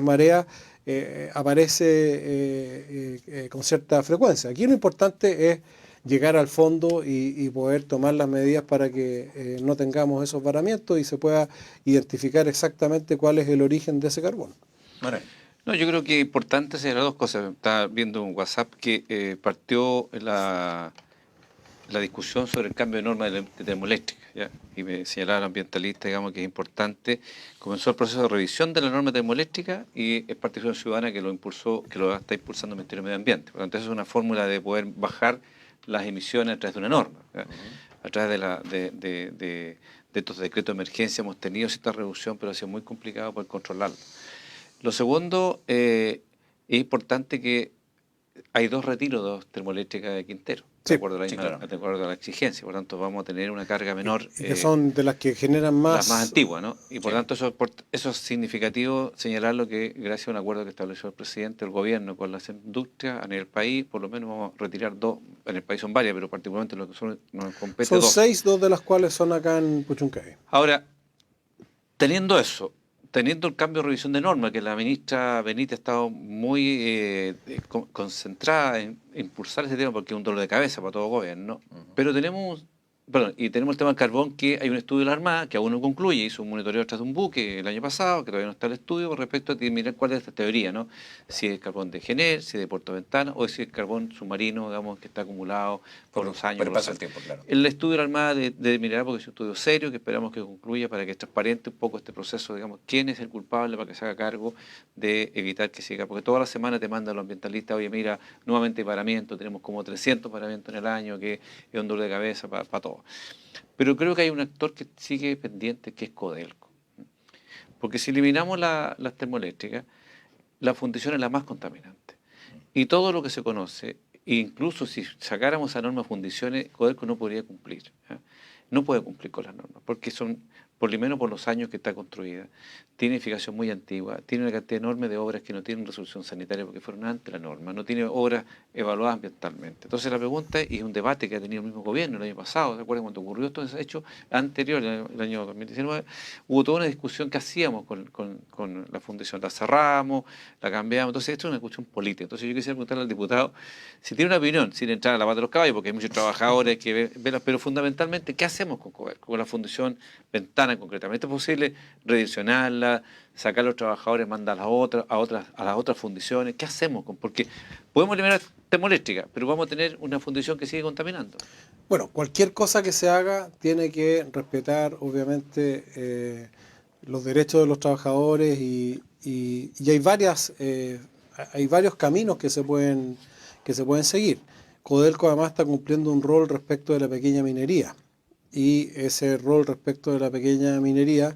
mareas aparece con cierta frecuencia. Aquí lo importante es llegar al fondo y poder tomar las medidas para que no tengamos esos varamientos y se pueda identificar exactamente cuál es el origen de ese carbón. No, yo creo que es importante señalar dos cosas. Estaba viendo un WhatsApp que partió la discusión sobre el cambio de norma de termoeléctrica, ¿ya? Y me señalaba el ambientalista, digamos, que es importante. Comenzó el proceso de revisión de la norma termoeléctrica y es Participación Ciudadana que lo impulsó, que lo está impulsando el Ministerio de Medio Ambiente. Por lo tanto, esa es una fórmula de poder bajar las emisiones a través de una norma, ¿ya? A través de estos decretos de emergencia hemos tenido cierta reducción, pero ha sido muy complicado poder controlarlo. Lo segundo, es importante que hay 2 retiros de termoeléctricas de Quintero, de acuerdo a la exigencia, por tanto vamos a tener una carga menor. Y que son de las que generan más... Las más antiguas, ¿no? Y por tanto eso es significativo señalarlo, que gracias a un acuerdo que estableció el presidente del gobierno con las industrias a nivel país, por lo menos vamos a retirar 2, en el país son varias, pero particularmente lo que nos compete son 2. 6, 2 de las cuales son acá en Puchuncaví. Ahora, teniendo eso, teniendo el cambio de revisión de norma, que la ministra Benítez ha estado muy concentrada en impulsar ese tema porque es un dolor de cabeza para todo gobierno, pero tenemos y tenemos el tema del carbón, que hay un estudio de la Armada que aún no concluye, hizo un monitoreo tras de un buque el año pasado, que todavía no está el estudio, con respecto a mirar cuál es esta teoría, ¿no? Si es carbón de Gener, si es de Puerto Ventana, o si es carbón submarino, digamos, que está acumulado por los años. Por el paso del tiempo, claro. El estudio de la Armada de mirar, porque es un estudio serio, que esperamos que concluya para que es transparente un poco este proceso, digamos, quién es el culpable para que se haga cargo de evitar que siga, porque toda la semana te mandan los ambientalistas, oye, mira, nuevamente hay paramientos, tenemos como 300 paramientos en el año, que es un dolor de cabeza para todo. Pero creo que hay un actor que sigue pendiente, que es Codelco. Porque si eliminamos las termoeléctricas, la fundición es la más contaminante. Y todo lo que se conoce, incluso si sacáramos esa norma de fundiciones, Codelco no podría cumplir. ¿Eh? No puede cumplir con las normas, porque son, por lo menos por los años que está construida, tiene edificación muy antigua, tiene una cantidad enorme de obras que no tienen resolución sanitaria porque fueron antes la norma, no tiene obras evaluadas ambientalmente. Entonces la pregunta, y es un debate que ha tenido el mismo gobierno el año pasado, ¿se acuerdan cuando ocurrió todo ese hecho anterior, el año 2019? Hubo toda una discusión que hacíamos con la fundación, la cerramos, la cambiamos, entonces esto es una cuestión política. Entonces yo quisiera preguntarle al diputado si tiene una opinión, sin entrar a la pata de los caballos, porque hay muchos trabajadores que ven, pero fundamentalmente, ¿qué hacemos con Codelco, con la fundación Ventana concretamente? ¿Es posible redireccionarla, sacar a los trabajadores, mandar a las otras fundiciones? ¿Qué hacemos? Porque podemos eliminar termoeléctrica, pero vamos a tener una fundición que sigue contaminando. Bueno, cualquier cosa que se haga tiene que respetar, obviamente, los derechos de los trabajadores y hay varios caminos que se pueden seguir. Codelco además está cumpliendo un rol respecto de la pequeña minería, y ese rol respecto de la pequeña minería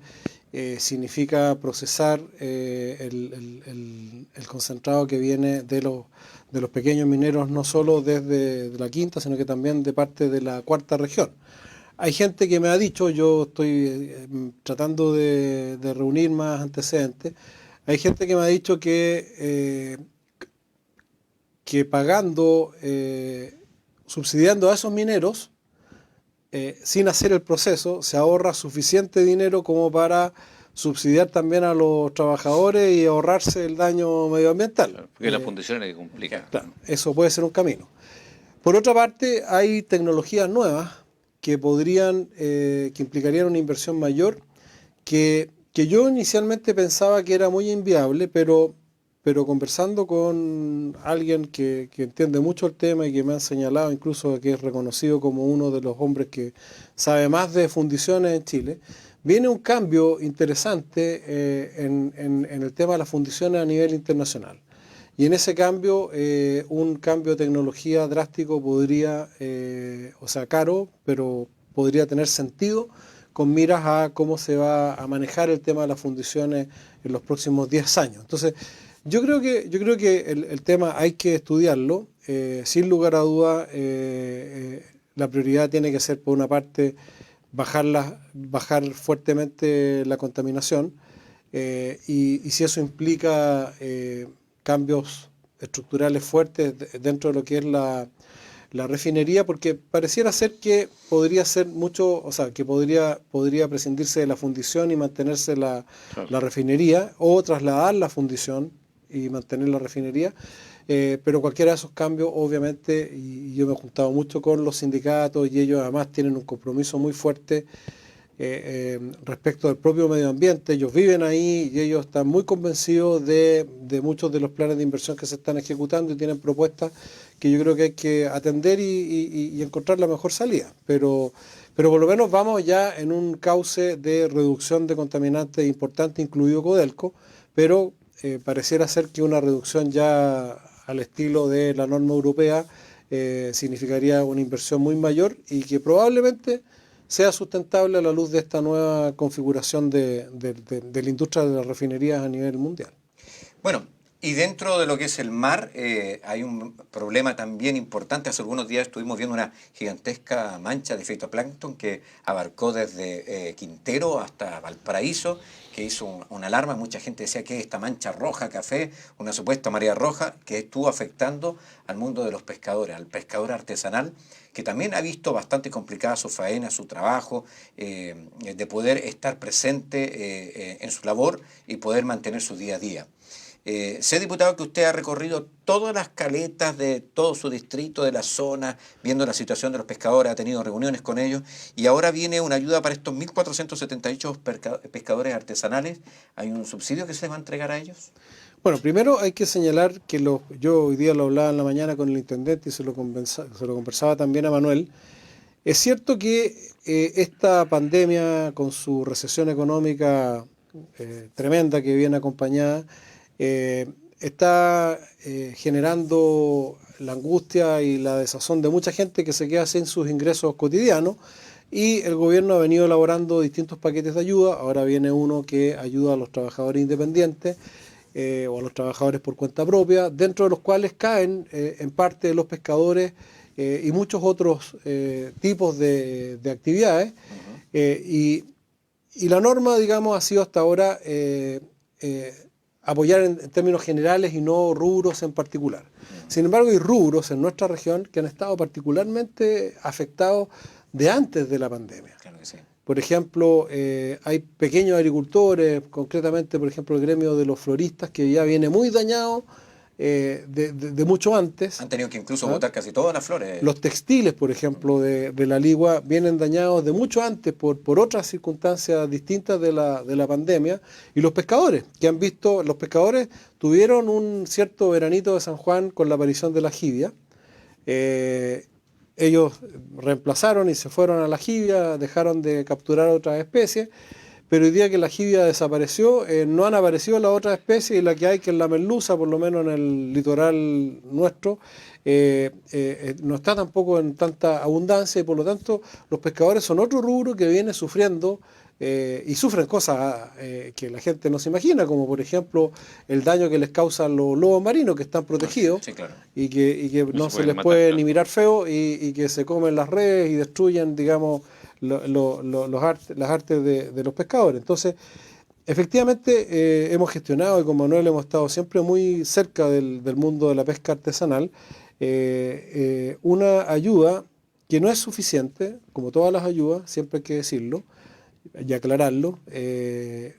significa procesar el concentrado que viene de los pequeños mineros, no solo desde la quinta, sino que también de parte de la cuarta región. Hay gente que me ha dicho, yo estoy tratando de reunir más antecedentes, hay gente que me ha dicho que pagando, subsidiando a esos mineros, sin hacer el proceso, se ahorra suficiente dinero como para subsidiar también a los trabajadores y ahorrarse el daño medioambiental. Claro, porque la fundición es la que complica. Claro, eso puede ser un camino. Por otra parte, hay tecnologías nuevas que que implicarían una inversión mayor, que yo inicialmente pensaba que era muy inviable, pero conversando con alguien que entiende mucho el tema y que me han señalado incluso que es reconocido como uno de los hombres que sabe más de fundiciones en Chile, viene un cambio interesante en el tema de las fundiciones a nivel internacional. Y en ese cambio, un cambio de tecnología drástico podría, caro, pero podría tener sentido con miras a cómo se va a manejar el tema de las fundiciones en los próximos 10 años. Entonces, yo creo que el tema hay que estudiarlo. Sin lugar a duda, la prioridad tiene que ser, por una parte, bajar fuertemente la contaminación, y si eso implica cambios estructurales fuertes dentro de lo que es la refinería, porque pareciera ser que podría ser mucho, o sea, que podría prescindirse de la fundición y mantenerse la refinería, o trasladar la fundición y mantener la refinería. Pero cualquiera de esos cambios, obviamente, y yo me he juntado mucho con los sindicatos, y ellos además tienen un compromiso muy fuerte respecto del propio medio ambiente. Ellos viven ahí y ellos están muy convencidos de muchos de los planes de inversión que se están ejecutando, y tienen propuestas que yo creo que hay que atender y encontrar la mejor salida. Pero por lo menos vamos ya en un cauce de reducción de contaminantes importante, incluido Codelco, pero pareciera ser que una reducción ya al estilo de la norma europea significaría una inversión muy mayor, y que probablemente sea sustentable a la luz de esta nueva configuración de la industria de las refinerías a nivel mundial. Bueno, y dentro de lo que es el mar, hay un problema también importante. Hace algunos días estuvimos viendo una gigantesca mancha de fitoplancton que abarcó desde Quintero hasta Valparaíso, que hizo una alarma. Mucha gente decía que esta mancha roja, café, una supuesta marea roja, que estuvo afectando al mundo de los pescadores, al pescador artesanal, que también ha visto bastante complicada su faena, su trabajo, de poder estar presente en su labor y poder mantener su día a día. Sé, diputado, que usted ha recorrido todas las caletas de todo su distrito, de la zona, viendo la situación de los pescadores, ha tenido reuniones con ellos, y ahora viene una ayuda para estos 1.478 pescadores artesanales. ¿Hay un subsidio que se les va a entregar a ellos? Bueno, primero hay que señalar que yo hoy día lo hablaba en la mañana con el intendente y se lo conversaba también a Manuel. Es cierto que esta pandemia, con su recesión económica tremenda que viene acompañada, está generando la angustia y la desazón de mucha gente que se queda sin sus ingresos cotidianos, y el gobierno ha venido elaborando distintos paquetes de ayuda. Ahora viene uno que ayuda a los trabajadores independientes o a los trabajadores por cuenta propia, dentro de los cuales caen en parte los pescadores y muchos otros tipos de actividades. Y la norma, digamos, ha sido hasta ahora apoyar en términos generales y no rubros en particular. Sin embargo, hay rubros en nuestra región que han estado particularmente afectados de antes de la pandemia. Claro que sí. Por ejemplo, hay pequeños agricultores, concretamente, por ejemplo, el gremio de los floristas, que ya viene muy dañado de mucho antes. Han tenido que incluso botar casi todas las flores. Los textiles, por ejemplo, de la Ligua, vienen dañados de mucho antes por otras circunstancias distintas de la pandemia. Y los pescadores, los pescadores tuvieron un cierto veranito de San Juan con la aparición de la jibia. Ellos reemplazaron y se fueron a la jibia, dejaron de capturar otras especies, pero el día que la jibia desapareció, no han aparecido las otras especies, y la que hay, que es la merluza, por lo menos en el litoral nuestro, no está tampoco en tanta abundancia, y por lo tanto los pescadores son otro rubro que viene sufriendo, y sufren cosas que la gente no se imagina, como por ejemplo el daño que les causan los lobos marinos, que están protegidos, Sí, claro. y que no se les puede ni mirar feo, y que se comen las redes y destruyen, digamos, las artes de los pescadores. Entonces, efectivamente, hemos gestionado, y con Manuel hemos estado siempre muy cerca del mundo de la pesca artesanal, una ayuda que no es suficiente, como todas las ayudas, siempre hay que decirlo y aclararlo.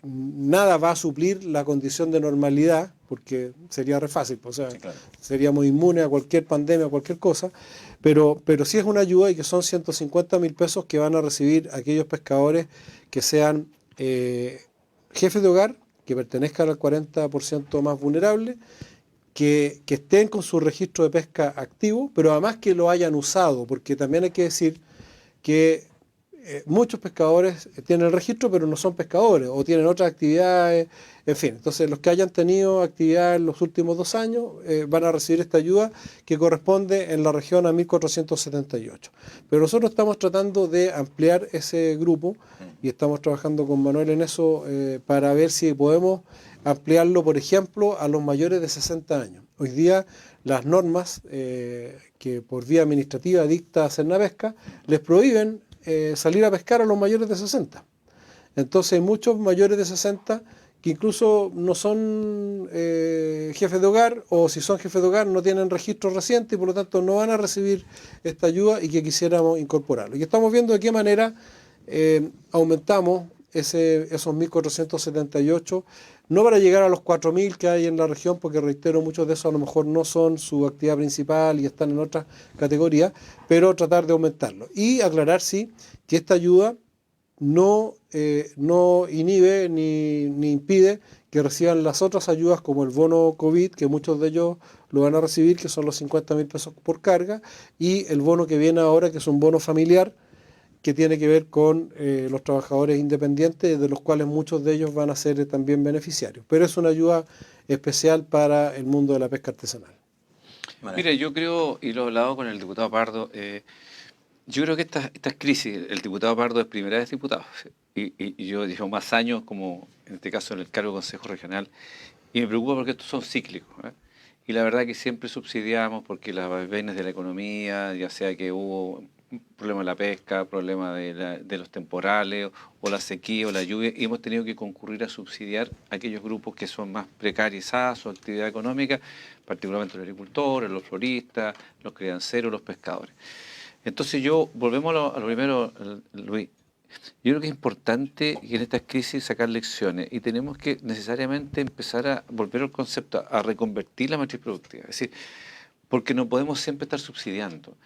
Nada va a suplir la condición de normalidad, porque sería re fácil, o sea, Sí, claro. seríamos inmunes a cualquier pandemia, a cualquier cosa, pero sí es una ayuda, y que son 150.000 pesos que van a recibir aquellos pescadores que sean jefes de hogar, que pertenezcan al 40% más vulnerable, que estén con su registro de pesca activo, pero además que lo hayan usado, porque también hay que decir que muchos pescadores tienen el registro, pero no son pescadores o tienen otras actividades, en fin. Entonces, los que hayan tenido actividad en los últimos 2 años van a recibir esta ayuda que corresponde en la región a 1.478. Pero nosotros estamos tratando de ampliar ese grupo y estamos trabajando con Manuel en eso para ver si podemos ampliarlo, por ejemplo, a los mayores de 60 años. Hoy día las normas que por vía administrativa dicta Cernapesca les prohíben salir a pescar a los mayores de 60. Entonces hay muchos mayores de 60 que incluso no son jefes de hogar, o si son jefes de hogar no tienen registro reciente y por lo tanto no van a recibir esta ayuda y que quisiéramos incorporarlo. Y estamos viendo de qué manera aumentamos esos 1.478, no para llegar a los 4.000 que hay en la región, porque reitero, muchos de esos a lo mejor no son su actividad principal y están en otras categorías, pero tratar de aumentarlo. Y aclarar, sí, que esta ayuda no inhibe ni impide que reciban las otras ayudas como el bono COVID, que muchos de ellos lo van a recibir, que son los 50.000 pesos por carga, y el bono que viene ahora, que es un bono familiar, que tiene que ver con los trabajadores independientes, de los cuales muchos de ellos van a ser también beneficiarios. Pero es una ayuda especial para el mundo de la pesca artesanal. Mire, yo creo, y lo he hablado con el diputado Pardo, yo creo que estas crisis, el diputado Pardo es primera vez diputado, y yo llevo más años, como en este caso en el cargo de Consejo Regional, y me preocupa porque estos son cíclicos, ¿eh? Y la verdad que siempre subsidiamos porque las vaivenes de la economía, ya sea que hubo problema de la pesca, problema de los temporales, o la sequía o la lluvia, y hemos tenido que concurrir a subsidiar a aquellos grupos que son más precarizados su actividad económica, particularmente los agricultores, los floristas, los crianceros, los pescadores. Entonces volvemos a lo primero, Luis. Yo creo que es importante en estas crisis sacar lecciones y tenemos que necesariamente empezar a volver al concepto, a reconvertir la matriz productiva. Es decir, porque no podemos siempre estar subsidiando.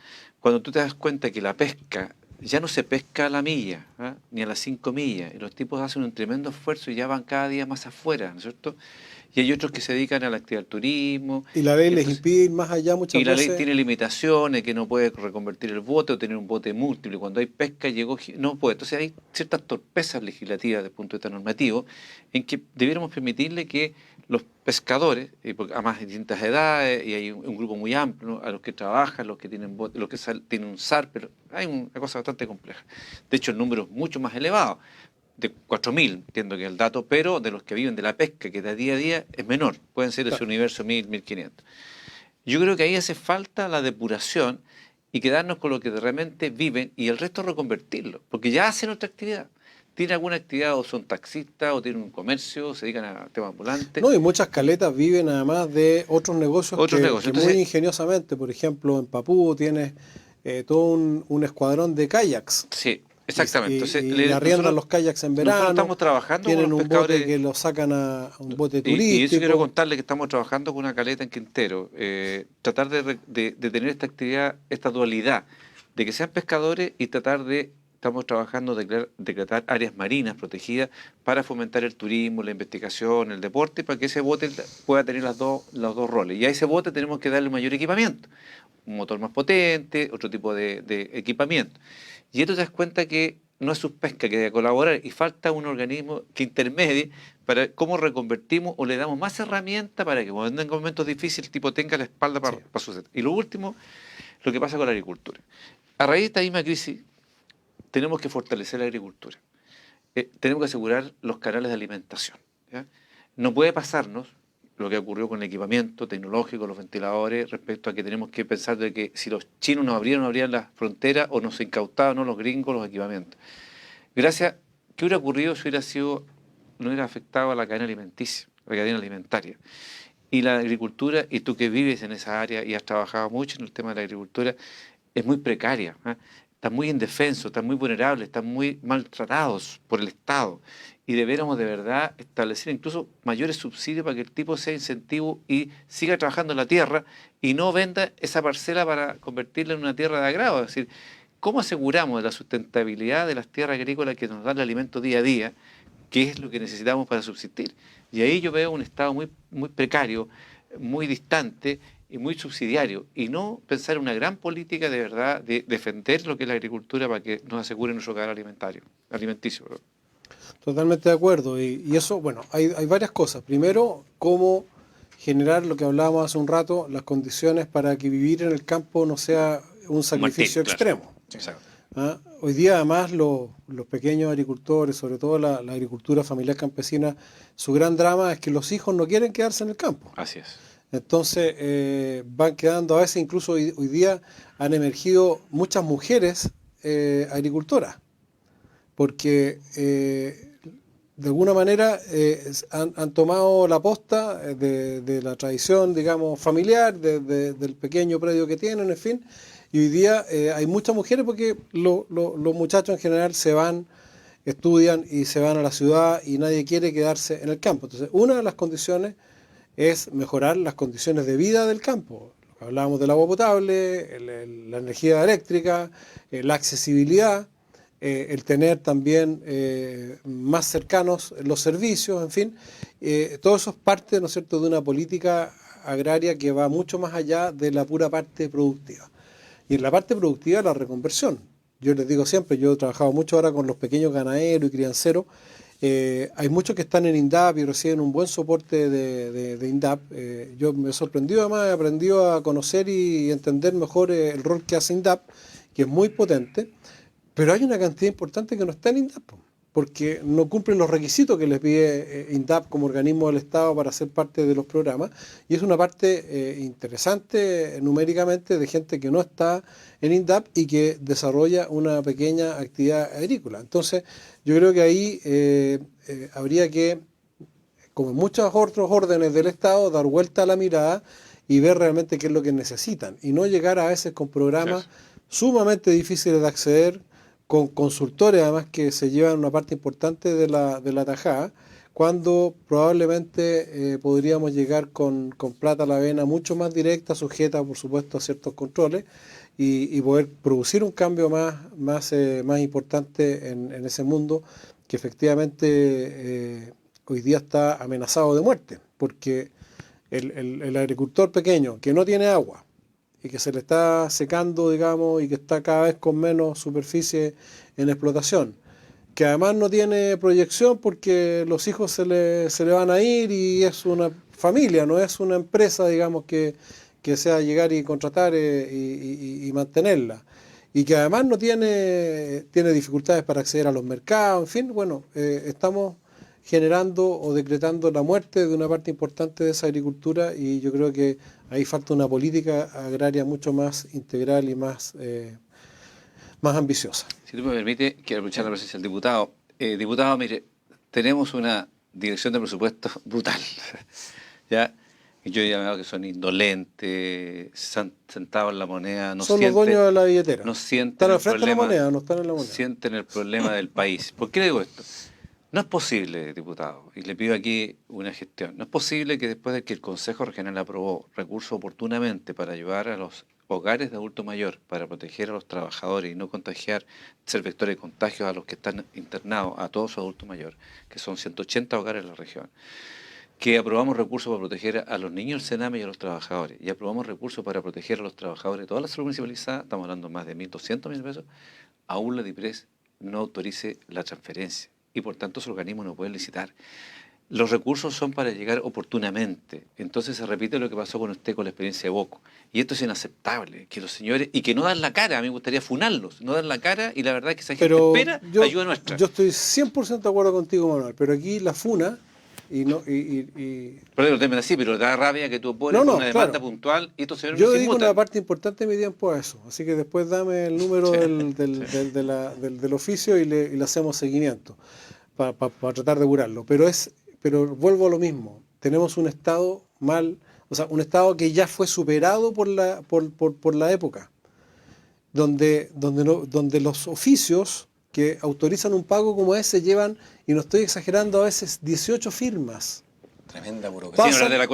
Cuando tú te das cuenta que la pesca ya no se pesca a la milla, ¿eh? Ni a las 5 millas, y los tipos hacen un tremendo esfuerzo y ya van cada día más afuera, ¿no es cierto? Y hay otros que se dedican a la actividad del turismo. Y la ley les impide ir más allá muchas veces. Y la ley tiene limitaciones, que no puede reconvertir el bote o tener un bote múltiple. Cuando hay pesca no puede. Entonces hay ciertas torpezas legislativas desde el punto de vista normativo en que debiéramos permitirle que los pescadores, porque además hay distintas edades y hay un grupo muy amplio, ¿no? A los que trabajan, los que tienen bote, los que tienen un SAR, pero hay una cosa bastante compleja. De hecho, el número es mucho más elevado, de 4.000, entiendo que es el dato, pero de los que viven de la pesca, que de día a día es menor, pueden ser ese universo 1.000, 1.500. Yo creo que ahí hace falta la depuración y quedarnos con lo que realmente viven y el resto reconvertirlo, porque ya hacen otra actividad. Tienen alguna actividad, o son taxistas, o tienen un comercio, se dedican a temas ambulantes. No, y muchas caletas viven además de otros negocios que Entonces, muy ingeniosamente, por ejemplo, en Papúa tienes todo un escuadrón de kayaks. Sí, exactamente. Entonces, y arriendan los kayaks en verano. Nosotros estamos trabajando tienen con los un pescadores, bote que lo sacan a un bote turístico. Y eso quiero contarle que estamos trabajando con una caleta en Quintero. Tratar de tener esta actividad, esta dualidad, de que sean pescadores y estamos trabajando de decretar áreas marinas protegidas para fomentar el turismo, la investigación, el deporte, para que ese bote pueda tener los dos roles. Y a ese bote tenemos que darle mayor equipamiento, un motor más potente, otro tipo de equipamiento. Y esto te das cuenta que no es su pesca que debe colaborar y falta un organismo que intermedie para cómo reconvertimos o le damos más herramientas para que cuando en momentos difíciles el tipo tenga la espalda para suceder. Y lo último, lo que pasa con la agricultura. A raíz de esta misma crisis, tenemos que fortalecer la agricultura. Tenemos que asegurar los canales de alimentación, ¿ya? No puede pasarnos lo que ocurrió con el equipamiento tecnológico, los ventiladores, respecto a que tenemos que pensar de que si los chinos no abrían las fronteras o nos incautaban, ¿no?, los gringos los equipamientos. Gracias, ¿qué hubiera ocurrido si no hubiera afectado a la cadena alimenticia, la cadena alimentaria? Y la agricultura, y tú que vives en esa área y has trabajado mucho en el tema de la agricultura, es muy precaria, ¿eh? Están muy indefensos, están muy vulnerables, están muy maltratados por el Estado. Y deberíamos de verdad establecer incluso mayores subsidios para que el tipo sea incentivo y siga trabajando en la tierra y no venda esa parcela para convertirla en una tierra de agrado. Es decir, ¿cómo aseguramos la sustentabilidad de las tierras agrícolas que nos dan el alimento día a día, que es lo que necesitamos para subsistir? Y ahí yo veo un Estado muy, muy precario, muy distante, y muy subsidiario, y no pensar en una gran política de verdad de defender lo que es la agricultura para que nos asegure nuestro hogar alimenticio. Perdón. Totalmente de acuerdo. Y eso, bueno, hay varias cosas. Primero, cómo generar lo que hablábamos hace un rato, las condiciones para que vivir en el campo no sea un sacrificio Martín, claro. extremo. Exacto. ¿Ah? Hoy día además los pequeños agricultores, sobre todo la agricultura familiar campesina, su gran drama es que los hijos no quieren quedarse en el campo. Así es. Entonces van quedando a veces, incluso hoy día han emergido muchas mujeres agricultoras, porque de alguna manera han tomado la posta de la tradición, digamos, familiar, del pequeño predio que tienen, en fin. Y hoy día hay muchas mujeres porque los muchachos en general se van, estudian y se van a la ciudad y nadie quiere quedarse en el campo. Entonces, una de las condiciones es mejorar las condiciones de vida del campo. Hablábamos del agua potable, la energía eléctrica, la accesibilidad, el tener también más cercanos los servicios, en fin. Todo eso es parte, ¿no es cierto?, de una política agraria que va mucho más allá de la pura parte productiva. Y en la parte productiva, la reconversión. Yo les digo siempre, yo he trabajado mucho ahora con los pequeños ganaderos y crianceros. Hay muchos que están en INDAP y reciben un buen soporte de INDAP. Yo me he sorprendido, además, he aprendido a conocer y entender mejor el rol que hace INDAP, que es muy potente, pero hay una cantidad importante que no está en INDAP, porque no cumplen los requisitos que les pide INDAP como organismo del Estado para ser parte de los programas, y es una parte interesante numéricamente de gente que no está en INDAP y que desarrolla una pequeña actividad agrícola. Entonces, yo creo que ahí habría que, como en muchos otros órdenes del Estado, dar vuelta a la mirada y ver realmente qué es lo que necesitan, y no llegar a veces con programas sumamente difíciles de acceder, con consultores además que se llevan una parte importante de la tajada, cuando probablemente podríamos llegar con plata a la vena mucho más directa, sujeta por supuesto a ciertos controles, y poder producir un cambio más importante en ese mundo que efectivamente hoy día está amenazado de muerte, porque el agricultor pequeño que no tiene agua, y que se le está secando, digamos, y que está cada vez con menos superficie en explotación, que además no tiene proyección porque los hijos se le van a ir y es una familia, no es una empresa, digamos, que sea llegar y contratar y mantenerla, y que además no tiene dificultades para acceder a los mercados, en fin, bueno, estamos generando o decretando la muerte de una parte importante de esa agricultura, y yo creo que ahí falta una política agraria mucho más integral y más ambiciosa. Si tú me permites, quiero aprovechar la presencia del diputado. Diputado, mire, tenemos una dirección de presupuesto brutal. ¿Ya? Y yo he llamado que son indolentes, sentados en la moneda, no son sienten, los dueños de la billetera. No sienten están el al frente problema, de la moneda, no están en la moneda. Sienten el problema del país. ¿Por qué le digo esto? No es posible, diputado, y le pido aquí una gestión, no es posible que después de que el Consejo Regional aprobó recursos oportunamente para ayudar a los hogares de adulto mayor, para proteger a los trabajadores y no contagiar, ser vectores de contagios a los que están internados, a todos los adultos mayores, que son 180 hogares en la región, que aprobamos recursos para proteger a los niños del Sename y a los trabajadores, y aprobamos recursos para proteger a los trabajadores de todas las zonas municipalizadas, estamos hablando de más de 1.200 millones de pesos, aún la DIPRES no autorice la transferencia. Y por tanto ese organismo no puede licitar. Los recursos son para llegar oportunamente. Entonces se repite lo que pasó con usted con la experiencia de Boco. Y esto es inaceptable, que los señores, y que no dan la cara, a mí me gustaría funarlos, no dan la cara, y la verdad es que esa gente espera ayuda nuestra. Yo estoy 100% de acuerdo contigo, Manuel, pero aquí la funa, Perdón, déjame así, pero da rabia que tú pones una demanda puntual y estos señores yo no se digo inmutan. una parte importante de mi tiempo a eso, así que después dame el número del oficio y le hacemos seguimiento para tratar de curarlo. Pero vuelvo a lo mismo, tenemos un Estado un Estado que ya fue superado por la época, donde los oficios que autorizan un pago como ese llevan, y no estoy exagerando, a veces 18 firmas. Tremenda burocracia. Sin hablar de la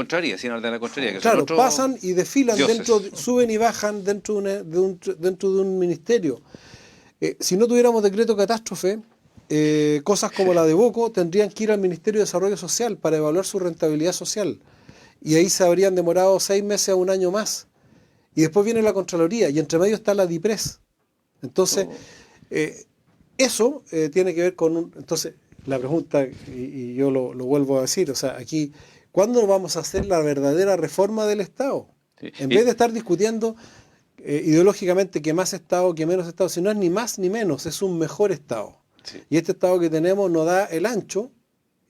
contraria, que claro, son pasan y desfilan dioses. suben y bajan dentro de un ministerio. Si no tuviéramos decreto catástrofe, cosas como la de Boco tendrían que ir al Ministerio de Desarrollo Social para evaluar su rentabilidad social. y ahí se habrían demorado 6 meses a un año más. Y después viene la Contraloría, y entre medio está la DIPRES. Entonces, eso tiene que ver con entonces, la pregunta, y yo lo vuelvo a decir, o sea, aquí, ¿cuándo vamos a hacer la verdadera reforma del Estado? Sí. En vez de estar discutiendo ideológicamente que más Estado, que menos Estado, si no es ni más ni menos, es un mejor Estado. Sí. Y este Estado que tenemos nos da el ancho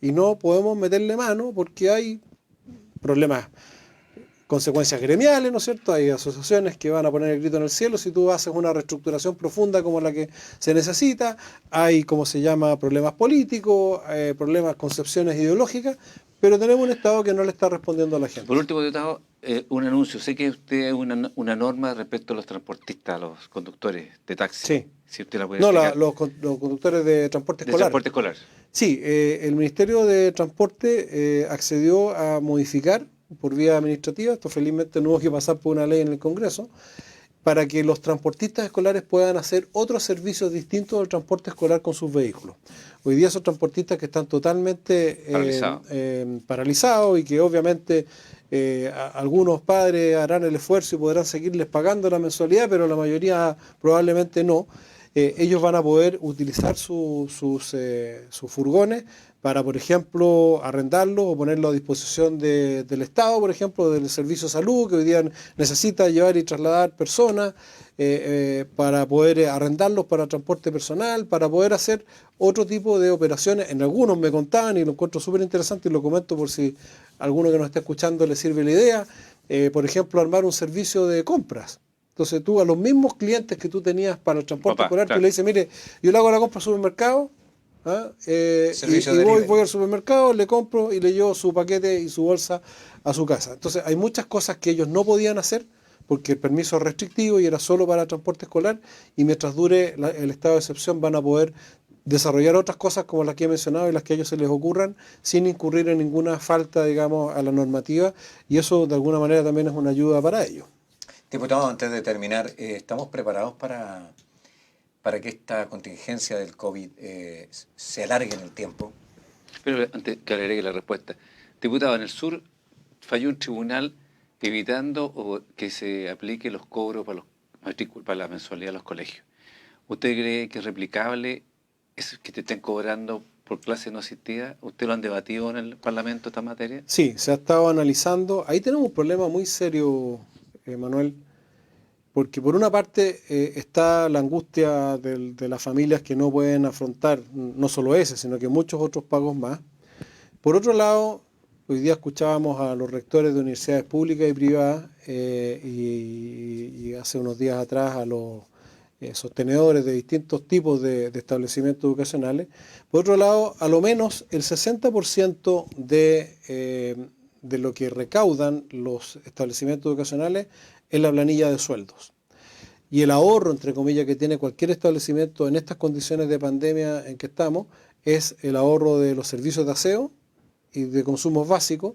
y no podemos meterle mano porque hay problemas, consecuencias gremiales, ¿no es cierto? Hay asociaciones que van a poner el grito en el cielo si tú haces una reestructuración profunda como la que se necesita. Hay, como se llama, problemas políticos, problemas, concepciones ideológicas, pero tenemos un Estado que no le está respondiendo a la gente. Por último, diputado, un anuncio. Sé que usted hay una norma respecto a los transportistas, a los conductores de taxi. Sí. Si usted la puede No, explicar. los conductores de transporte De escolar. transporte escolar. Sí, el Ministerio de Transporte accedió a modificar por vía administrativa, esto felizmente no hubo que pasar por una ley en el Congreso, para que los transportistas escolares puedan hacer otros servicios distintos al transporte escolar con sus vehículos. Hoy día son transportistas que están totalmente paralizados y que obviamente algunos padres harán el esfuerzo y podrán seguirles pagando la mensualidad, pero la mayoría probablemente no. Ellos van a poder utilizar sus furgones para, por ejemplo, arrendarlos o ponerlos a disposición del Estado, por ejemplo, del Servicio de Salud, que hoy día necesita llevar y trasladar personas, para poder arrendarlos para transporte personal, para poder hacer otro tipo de operaciones. En algunos me contaban, y lo encuentro súper interesante, y lo comento por si a alguno que nos está escuchando le sirve la idea, por ejemplo, armar un servicio de compras. Entonces tú a los mismos clientes que tú tenías para el transporte escolar, claro. tú le dices, mire, yo le hago la compra al supermercado, y voy al supermercado, le compro y le llevo su paquete y su bolsa a su casa. Entonces hay muchas cosas que ellos no podían hacer porque el permiso es restrictivo y era solo para transporte escolar, y mientras dure el estado de excepción van a poder desarrollar otras cosas como las que he mencionado y las que a ellos se les ocurran sin incurrir en ninguna falta, digamos, a la normativa, y eso de alguna manera también es una ayuda para ellos. Diputado, antes de terminar, ¿estamos preparados para que esta contingencia del COVID se alargue en el tiempo? Pero antes que agregue la respuesta. Diputado, en el sur falló un tribunal evitando que se aplique los cobros para la mensualidad de los colegios. ¿Usted cree que es replicable eso que te estén cobrando por clase no asistida? ¿Usted lo han debatido en el Parlamento esta materia? Sí, se ha estado analizando. Ahí tenemos un problema muy serio, Manuel, porque por una parte está la angustia de las familias que no pueden afrontar no solo ese, sino que muchos otros pagos más. Por otro lado, hoy día escuchábamos a los rectores de universidades públicas y privadas, y hace unos días atrás a los sostenedores de distintos tipos de establecimientos educacionales. Por otro lado, a lo menos el 60% de lo que recaudan los establecimientos educacionales es la planilla de sueldos. Y el ahorro, entre comillas, que tiene cualquier establecimiento en estas condiciones de pandemia en que estamos, es el ahorro de los servicios de aseo y de consumos básicos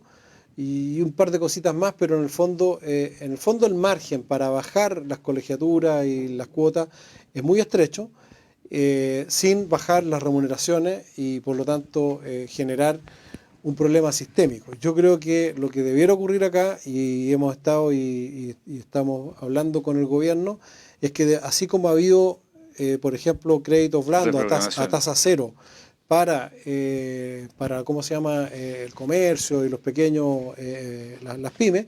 y un par de cositas más, pero en el fondo el margen para bajar las colegiaturas y las cuotas es muy estrecho, sin bajar las remuneraciones y por lo tanto generar un problema sistémico. Yo creo que lo que debiera ocurrir acá, y hemos estado y estamos hablando con el gobierno, es que así como ha habido, por ejemplo, créditos blandos a tasa cero para ¿cómo se llama?, el comercio y los pequeños, las pymes,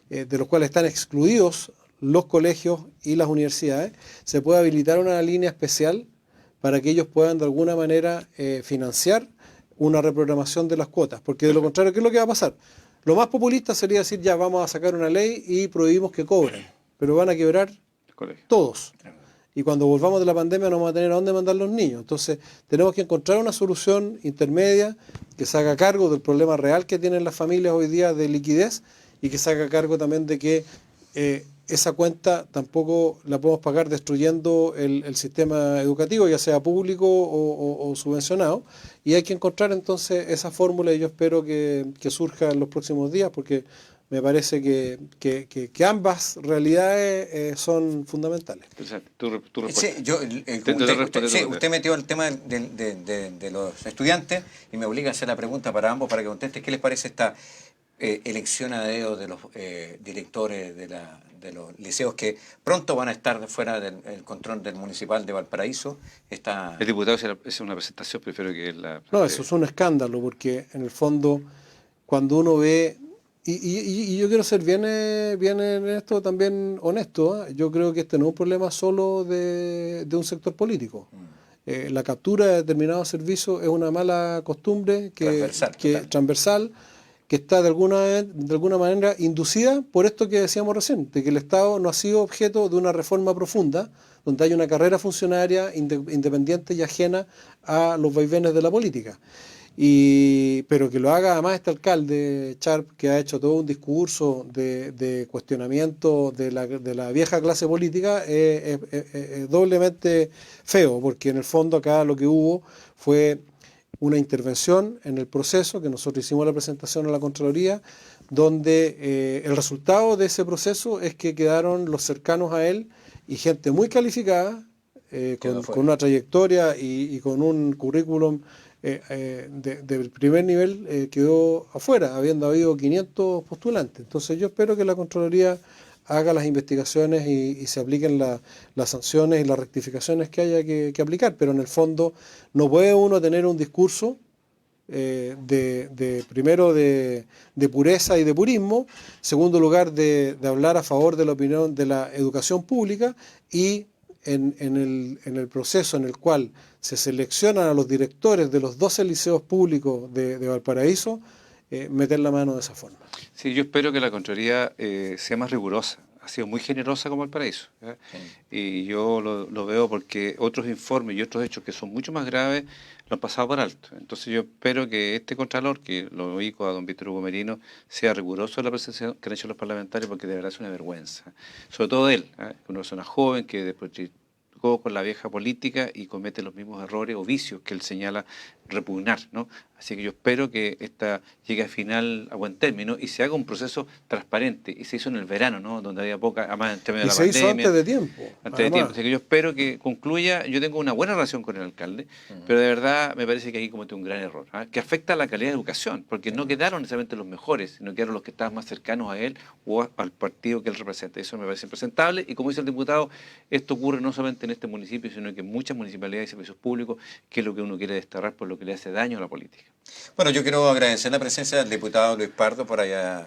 de los cuales están excluidos los colegios y las universidades, se puede habilitar una línea especial para que ellos puedan de alguna manera financiar una reprogramación de las cuotas, porque de lo contrario, ¿qué es lo que va a pasar? Lo más populista sería decir, ya vamos a sacar una ley y prohibimos que cobren, pero van a quebrar todos. Y cuando volvamos de la pandemia no vamos a tener a dónde mandar los niños. Entonces tenemos que encontrar una solución intermedia que se haga cargo del problema real que tienen las familias hoy día de liquidez, y que se haga cargo también de que esa cuenta tampoco la podemos pagar destruyendo el sistema educativo, ya sea público o subvencionado, y hay que encontrar entonces esa fórmula, y yo espero que surja en los próximos días, porque me parece que ambas realidades son fundamentales. Tu respuesta. Sí, usted metió el tema de los estudiantes y me obliga a hacer la pregunta para ambos para que conteste. ¿Qué les parece elección a dedo de los directores de los liceos que pronto van a estar fuera del control del municipal de Valparaíso. El diputado es una presentación, prefiero que la... No, eso es un escándalo, porque en el fondo, cuando uno ve, y yo quiero ser bien en esto también honesto, yo creo que este no es un problema solo de un sector político. La captura de determinados servicios es una mala costumbre transversal, que está de alguna manera inducida por esto que decíamos recién, de que el Estado no ha sido objeto de una reforma profunda, donde hay una carrera funcionaria independiente y ajena a los vaivenes de la política. Pero que lo haga además este alcalde Sharp, que ha hecho todo un discurso de cuestionamiento de la vieja clase política, es doblemente feo, porque en el fondo acá lo que hubo fue una intervención en el proceso, que nosotros hicimos la presentación a la Contraloría, donde el resultado de ese proceso es que quedaron los cercanos a él y gente muy calificada, con una trayectoria y con un currículum de primer nivel, quedó afuera, habiendo habido 500 postulantes. Entonces yo espero que la Contraloría haga las investigaciones y se apliquen las sanciones y las rectificaciones que haya que aplicar, pero en el fondo no puede uno tener un discurso primero de pureza y de purismo, segundo lugar de hablar a favor de la opinión de la educación pública, y en el proceso en el cual se seleccionan a los directores de los 12 liceos públicos de Valparaíso, meter la mano de esa forma. Sí, yo espero que la Contraloría sea más rigurosa. Ha sido muy generosa con Valparaíso. Sí. Y yo lo veo porque otros informes y otros hechos que son mucho más graves lo han pasado por alto. Entonces yo espero que este Contralor, que lo ubico a don Víctor Hugo Merino, sea riguroso en la presencia que han hecho los parlamentarios, porque de verdad es una vergüenza. Sobre todo él, una persona joven que después con la vieja política y comete los mismos errores o vicios que él señala repugnar, ¿no? Así que yo espero que esta llegue a buen término y se haga un proceso transparente. Y se hizo en el verano, ¿no? Donde había poca, además en términos de la pandemia. Y se hizo antes de tiempo. Antes de tiempo. Así que yo espero que concluya. Yo tengo una buena relación con el alcalde, pero de verdad me parece que aquí cometió un gran error, que afecta a la calidad de educación, porque no quedaron necesariamente los mejores, sino quedaron los que estaban más cercanos a él o al partido que él representa. Eso me parece impresentable. Y como dice el diputado, esto ocurre no solamente en este municipio, sino que en muchas municipalidades y servicios públicos, que es lo que uno quiere desterrar por lo que le hace daño a la política. Bueno, yo quiero agradecer la presencia del diputado Luis Pardo por haya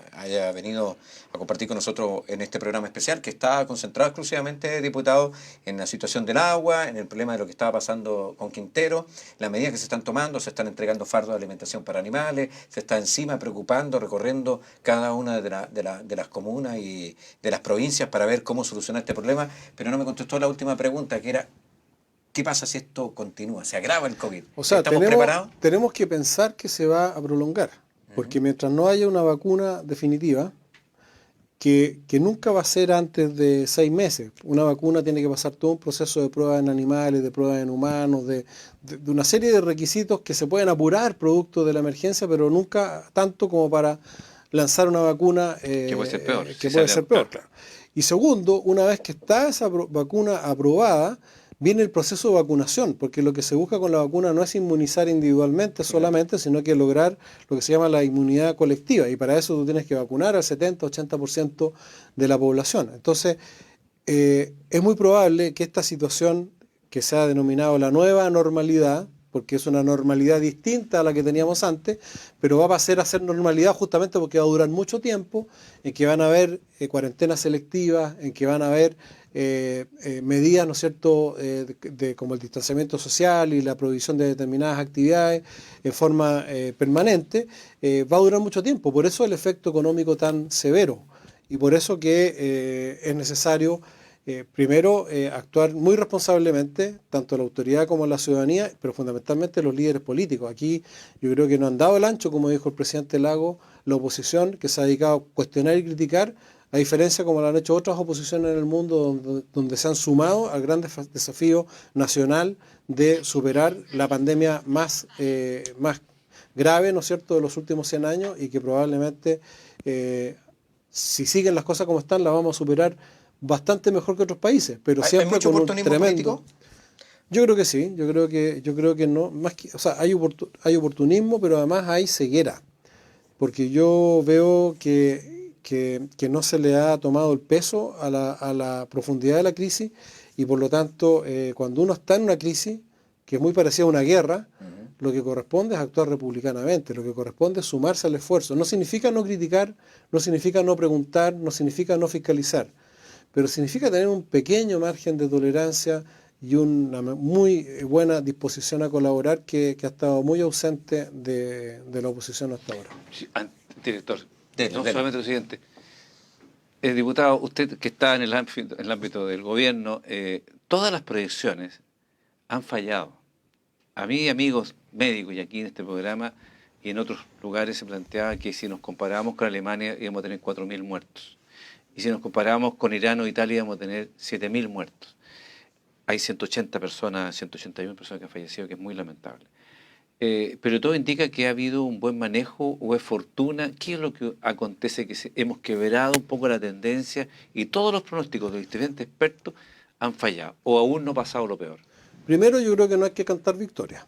venido a compartir con nosotros en este programa especial, que está concentrado exclusivamente, diputado, en la situación del agua, en el problema de lo que estaba pasando con Quintero, las medidas que se están tomando, se están entregando fardos de alimentación para animales, se está encima preocupando, recorriendo cada una de las comunas y de las provincias para ver cómo solucionar este problema, pero no me contestó la última pregunta, que era: ¿qué pasa si esto continúa? ¿Se agrava el COVID? O sea, ¿estamos preparados? Tenemos que pensar que se va a prolongar, porque mientras no haya una vacuna definitiva, que nunca va a ser antes de 6 meses. Una vacuna tiene que pasar todo un proceso de pruebas en animales, de pruebas en humanos, de una serie de requisitos que se pueden apurar producto de la emergencia, pero nunca tanto como para lanzar una vacuna que puede ser peor. Que puede ser peor, claro. Y segundo, una vez que está esa vacuna aprobada, viene el proceso de vacunación, porque lo que se busca con la vacuna no es inmunizar individualmente solamente, sino que lograr lo que se llama la inmunidad colectiva, y para eso tú tienes que vacunar al 70-80% de la población. Entonces, es muy probable que esta situación, que se ha denominado la nueva normalidad, porque es una normalidad distinta a la que teníamos antes, pero va a pasar a ser normalidad justamente porque va a durar mucho tiempo, en que van a haber cuarentenas selectivas, en que van a haber medidas, ¿no es cierto?, como el distanciamiento social y la provisión de determinadas actividades en forma permanente, va a durar mucho tiempo. Por eso el efecto económico tan severo, y por eso que es necesario primero actuar muy responsablemente, tanto la autoridad como la ciudadanía, pero fundamentalmente los líderes políticos. Aquí yo creo que no han dado el ancho, como dijo el presidente Lagos, la oposición, que se ha dedicado a cuestionar y criticar, a diferencia como lo han hecho otras oposiciones en el mundo, donde se han sumado al gran desafío nacional de superar la pandemia más grave, ¿no es cierto?, de los últimos 100 años, y que probablemente, si siguen las cosas como están, la vamos a superar bastante mejor que otros países, pero siempre ¿hay mucho con un oportunismo tremendo... político? Yo creo que sí, yo creo que no, más que, o sea, hay oportunismo, pero además hay ceguera. porque yo veo que no se le ha tomado el peso a la profundidad de la crisis y por lo tanto cuando uno está en una crisis, que es muy parecida a una guerra, lo que corresponde es actuar republicanamente, lo que corresponde es sumarse al esfuerzo. No significa no criticar, no significa no preguntar, no significa no fiscalizar, pero significa tener un pequeño margen de tolerancia y una muy buena disposición a colaborar que ha estado muy ausente de la oposición hasta ahora. Sí, director, Dele, no dele. solamente lo siguiente. Diputado, usted que está en el ámbito del gobierno, todas las proyecciones han fallado. A mí, amigos médicos, y aquí en este programa y en otros lugares se planteaba que si nos comparábamos con Alemania íbamos a tener 4.000 muertos. Y si nos comparábamos con Irán o Italia íbamos a tener 7.000 muertos. Hay 180 personas, 181 personas que han fallecido, que es muy lamentable. Pero todo indica que ha habido un buen manejo o es fortuna. ¿Qué es lo que acontece? Que hemos quebrado un poco la tendencia y todos los pronósticos de los diferentes expertos han fallado o aún no ha pasado lo peor. Primero, yo creo que no hay que cantar victoria.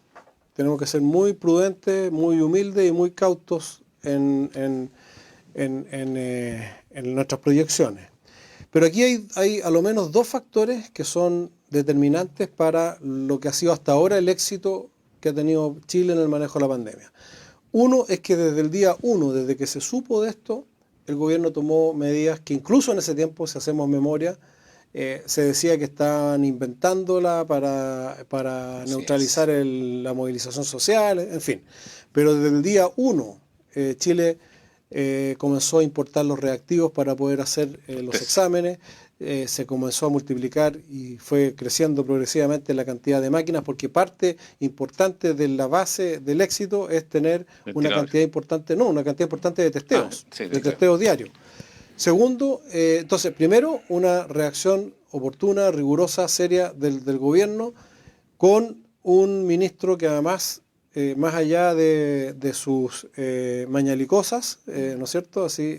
Tenemos que ser muy prudentes, muy humildes y muy cautos en nuestras proyecciones. Pero aquí hay a lo menos dos factores que son determinantes para lo que ha sido hasta ahora el éxito que ha tenido Chile en el manejo de la pandemia. Uno es que desde el día 1, desde que se supo de esto, el gobierno tomó medidas que incluso en ese tiempo, si hacemos memoria, se decía que estaban inventándola para Así neutralizar la movilización social, en fin. Pero desde el día 1, Chile comenzó a importar los reactivos para poder hacer los exámenes, se comenzó a multiplicar y fue creciendo progresivamente la cantidad de máquinas, porque parte importante de la base del éxito es tener una cantidad importante de testeos, de testeos diarios. Segundo, entonces, primero, una reacción oportuna, rigurosa, seria del gobierno, con un ministro que además, más allá de sus mañalicosas, ¿no es cierto?, así,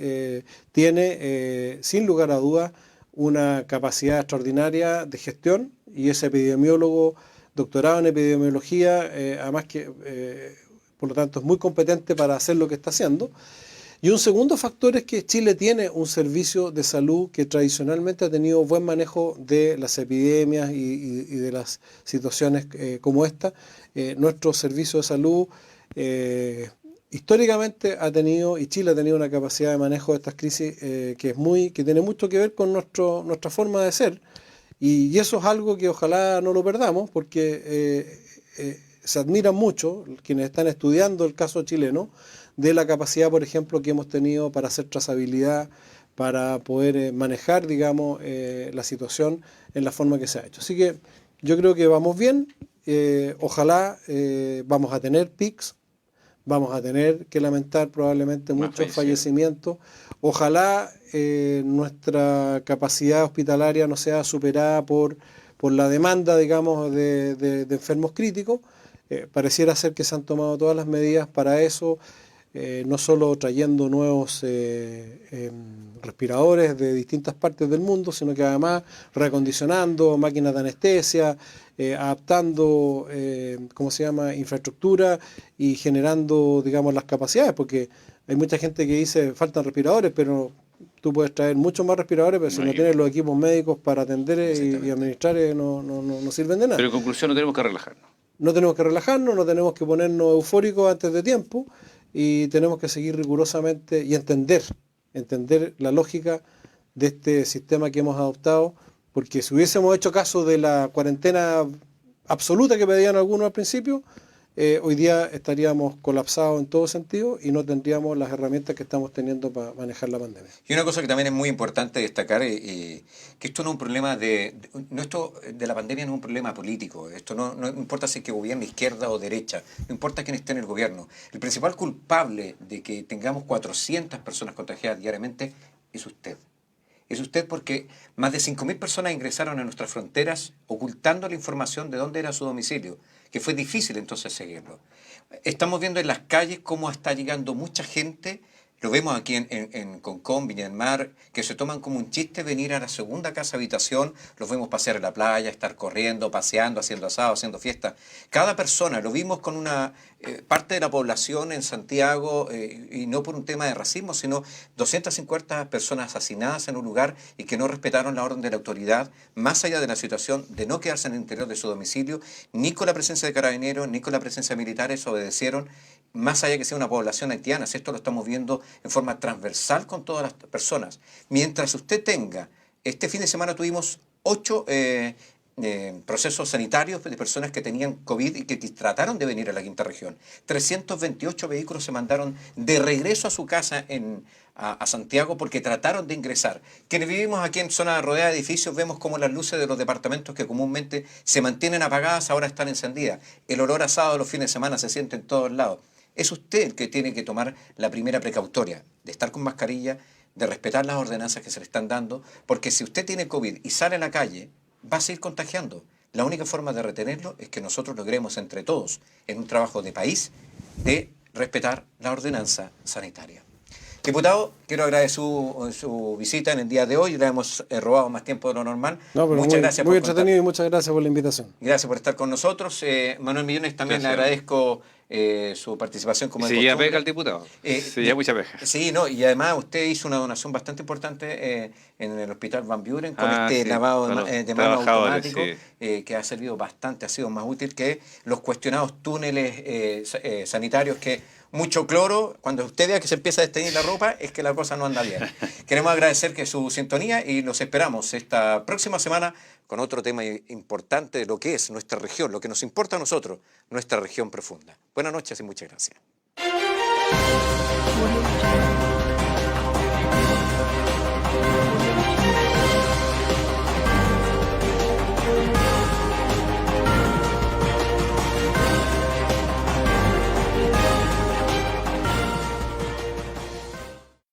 tiene, sin lugar a dudas, una capacidad extraordinaria de gestión, y es epidemiólogo, doctorado en epidemiología, además que, por lo tanto, es muy competente para hacer lo que está haciendo. Y un segundo factor es que Chile tiene un servicio de salud que tradicionalmente ha tenido buen manejo de las epidemias y de las situaciones como esta. Nuestro servicio de salud históricamente ha tenido, y Chile ha tenido una capacidad de manejo de estas crisis que tiene mucho que ver con nuestra forma de ser. Y eso es algo que ojalá no lo perdamos, porque se admiran mucho quienes están estudiando el caso chileno, de la capacidad, por ejemplo, que hemos tenido para hacer trazabilidad, para poder manejar, digamos, la situación en la forma que se ha hecho. Así que yo creo que vamos bien, ojalá vamos a tener pics, vamos a tener que lamentar probablemente muchos fallecimientos, ojalá nuestra capacidad hospitalaria no sea superada por la demanda, digamos, de enfermos críticos. Pareciera ser que se han tomado todas las medidas para eso, no solo trayendo nuevos respiradores de distintas partes del mundo, sino que además reacondicionando máquinas de anestesia, adaptando, infraestructura y generando, digamos, las capacidades, porque hay mucha gente que dice faltan respiradores, pero tú puedes traer muchos más respiradores, pero si no tienes los equipos médicos para atender y administrar, no sirven de nada. Pero en conclusión no tenemos que relajarnos. No tenemos que relajarnos, no tenemos que ponernos eufóricos antes de tiempo, y tenemos que seguir rigurosamente y entender la lógica de este sistema que hemos adoptado, porque si hubiésemos hecho caso de la cuarentena absoluta que pedían algunos al principio, hoy día estaríamos colapsados en todo sentido y no tendríamos las herramientas que estamos teniendo para manejar la pandemia. Y una cosa que también es muy importante destacar, que esto no es un problema de la pandemia, no es un problema político. Esto no importa si es que gobierne izquierda o derecha, no importa quién esté en el gobierno. El principal culpable de que tengamos 400 personas contagiadas diariamente es usted. Es usted, porque más de 5.000 personas ingresaron a nuestras fronteras ocultando la información de dónde era su domicilio, que fue difícil entonces seguirlo. Estamos viendo en las calles cómo está llegando mucha gente Lo vemos aquí en Concón, Viña del Mar, que se toman como un chiste venir a la segunda casa habitación, los vemos pasear en la playa, estar corriendo, paseando, haciendo asado, haciendo fiesta. Cada persona, lo vimos con una parte de la población en Santiago, y no por un tema de racismo, sino 250 personas asesinadas en un lugar y que no respetaron la orden de la autoridad, más allá de la situación de no quedarse en el interior de su domicilio, ni con la presencia de carabineros, ni con la presencia de militares, obedecieron, más allá que sea una población haitiana. Si esto lo estamos viendo en forma transversal con todas las personas. Mientras usted tenga, este fin de semana tuvimos 8 procesos sanitarios de personas que tenían COVID y que trataron de venir a la quinta región. 328 vehículos se mandaron de regreso a su casa a Santiago porque trataron de ingresar. Quienes vivimos aquí en zona rodeada de edificios vemos como las luces de los departamentos que comúnmente se mantienen apagadas ahora están encendidas. El olor asado de los fines de semana se siente en todos lados. Es usted el que tiene que tomar la primera precautoria de estar con mascarilla, de respetar las ordenanzas que se le están dando, porque si usted tiene COVID y sale a la calle, va a seguir contagiando. La única forma de retenerlo es que nosotros logremos entre todos, en un trabajo de país, de respetar la ordenanza sanitaria. Diputado, quiero agradecer su visita en el día de hoy. Le hemos robado más tiempo de lo normal. No, pero muchas gracias muy por entretenido y muchas gracias por la invitación. Gracias por estar con nosotros. Manuel Millones, también Gracias. le agradezco su participación como de Sí, ya costumbre. pega el diputado. Sí, ya mucha peja. Sí, no, y además usted hizo una donación bastante importante en el Hospital Van Buren con este Sí, lavado con los de mano trabajadores, automático, que ha servido bastante, ha sido más útil que los cuestionados túneles sanitarios que mucho cloro, cuando usted vea que se empieza a desteñir la ropa, es que la cosa no anda bien. Queremos agradecer que su sintonía y los esperamos esta próxima semana con otro tema importante de lo que es nuestra región, lo que nos importa a nosotros, nuestra región profunda. Buenas noches y muchas gracias.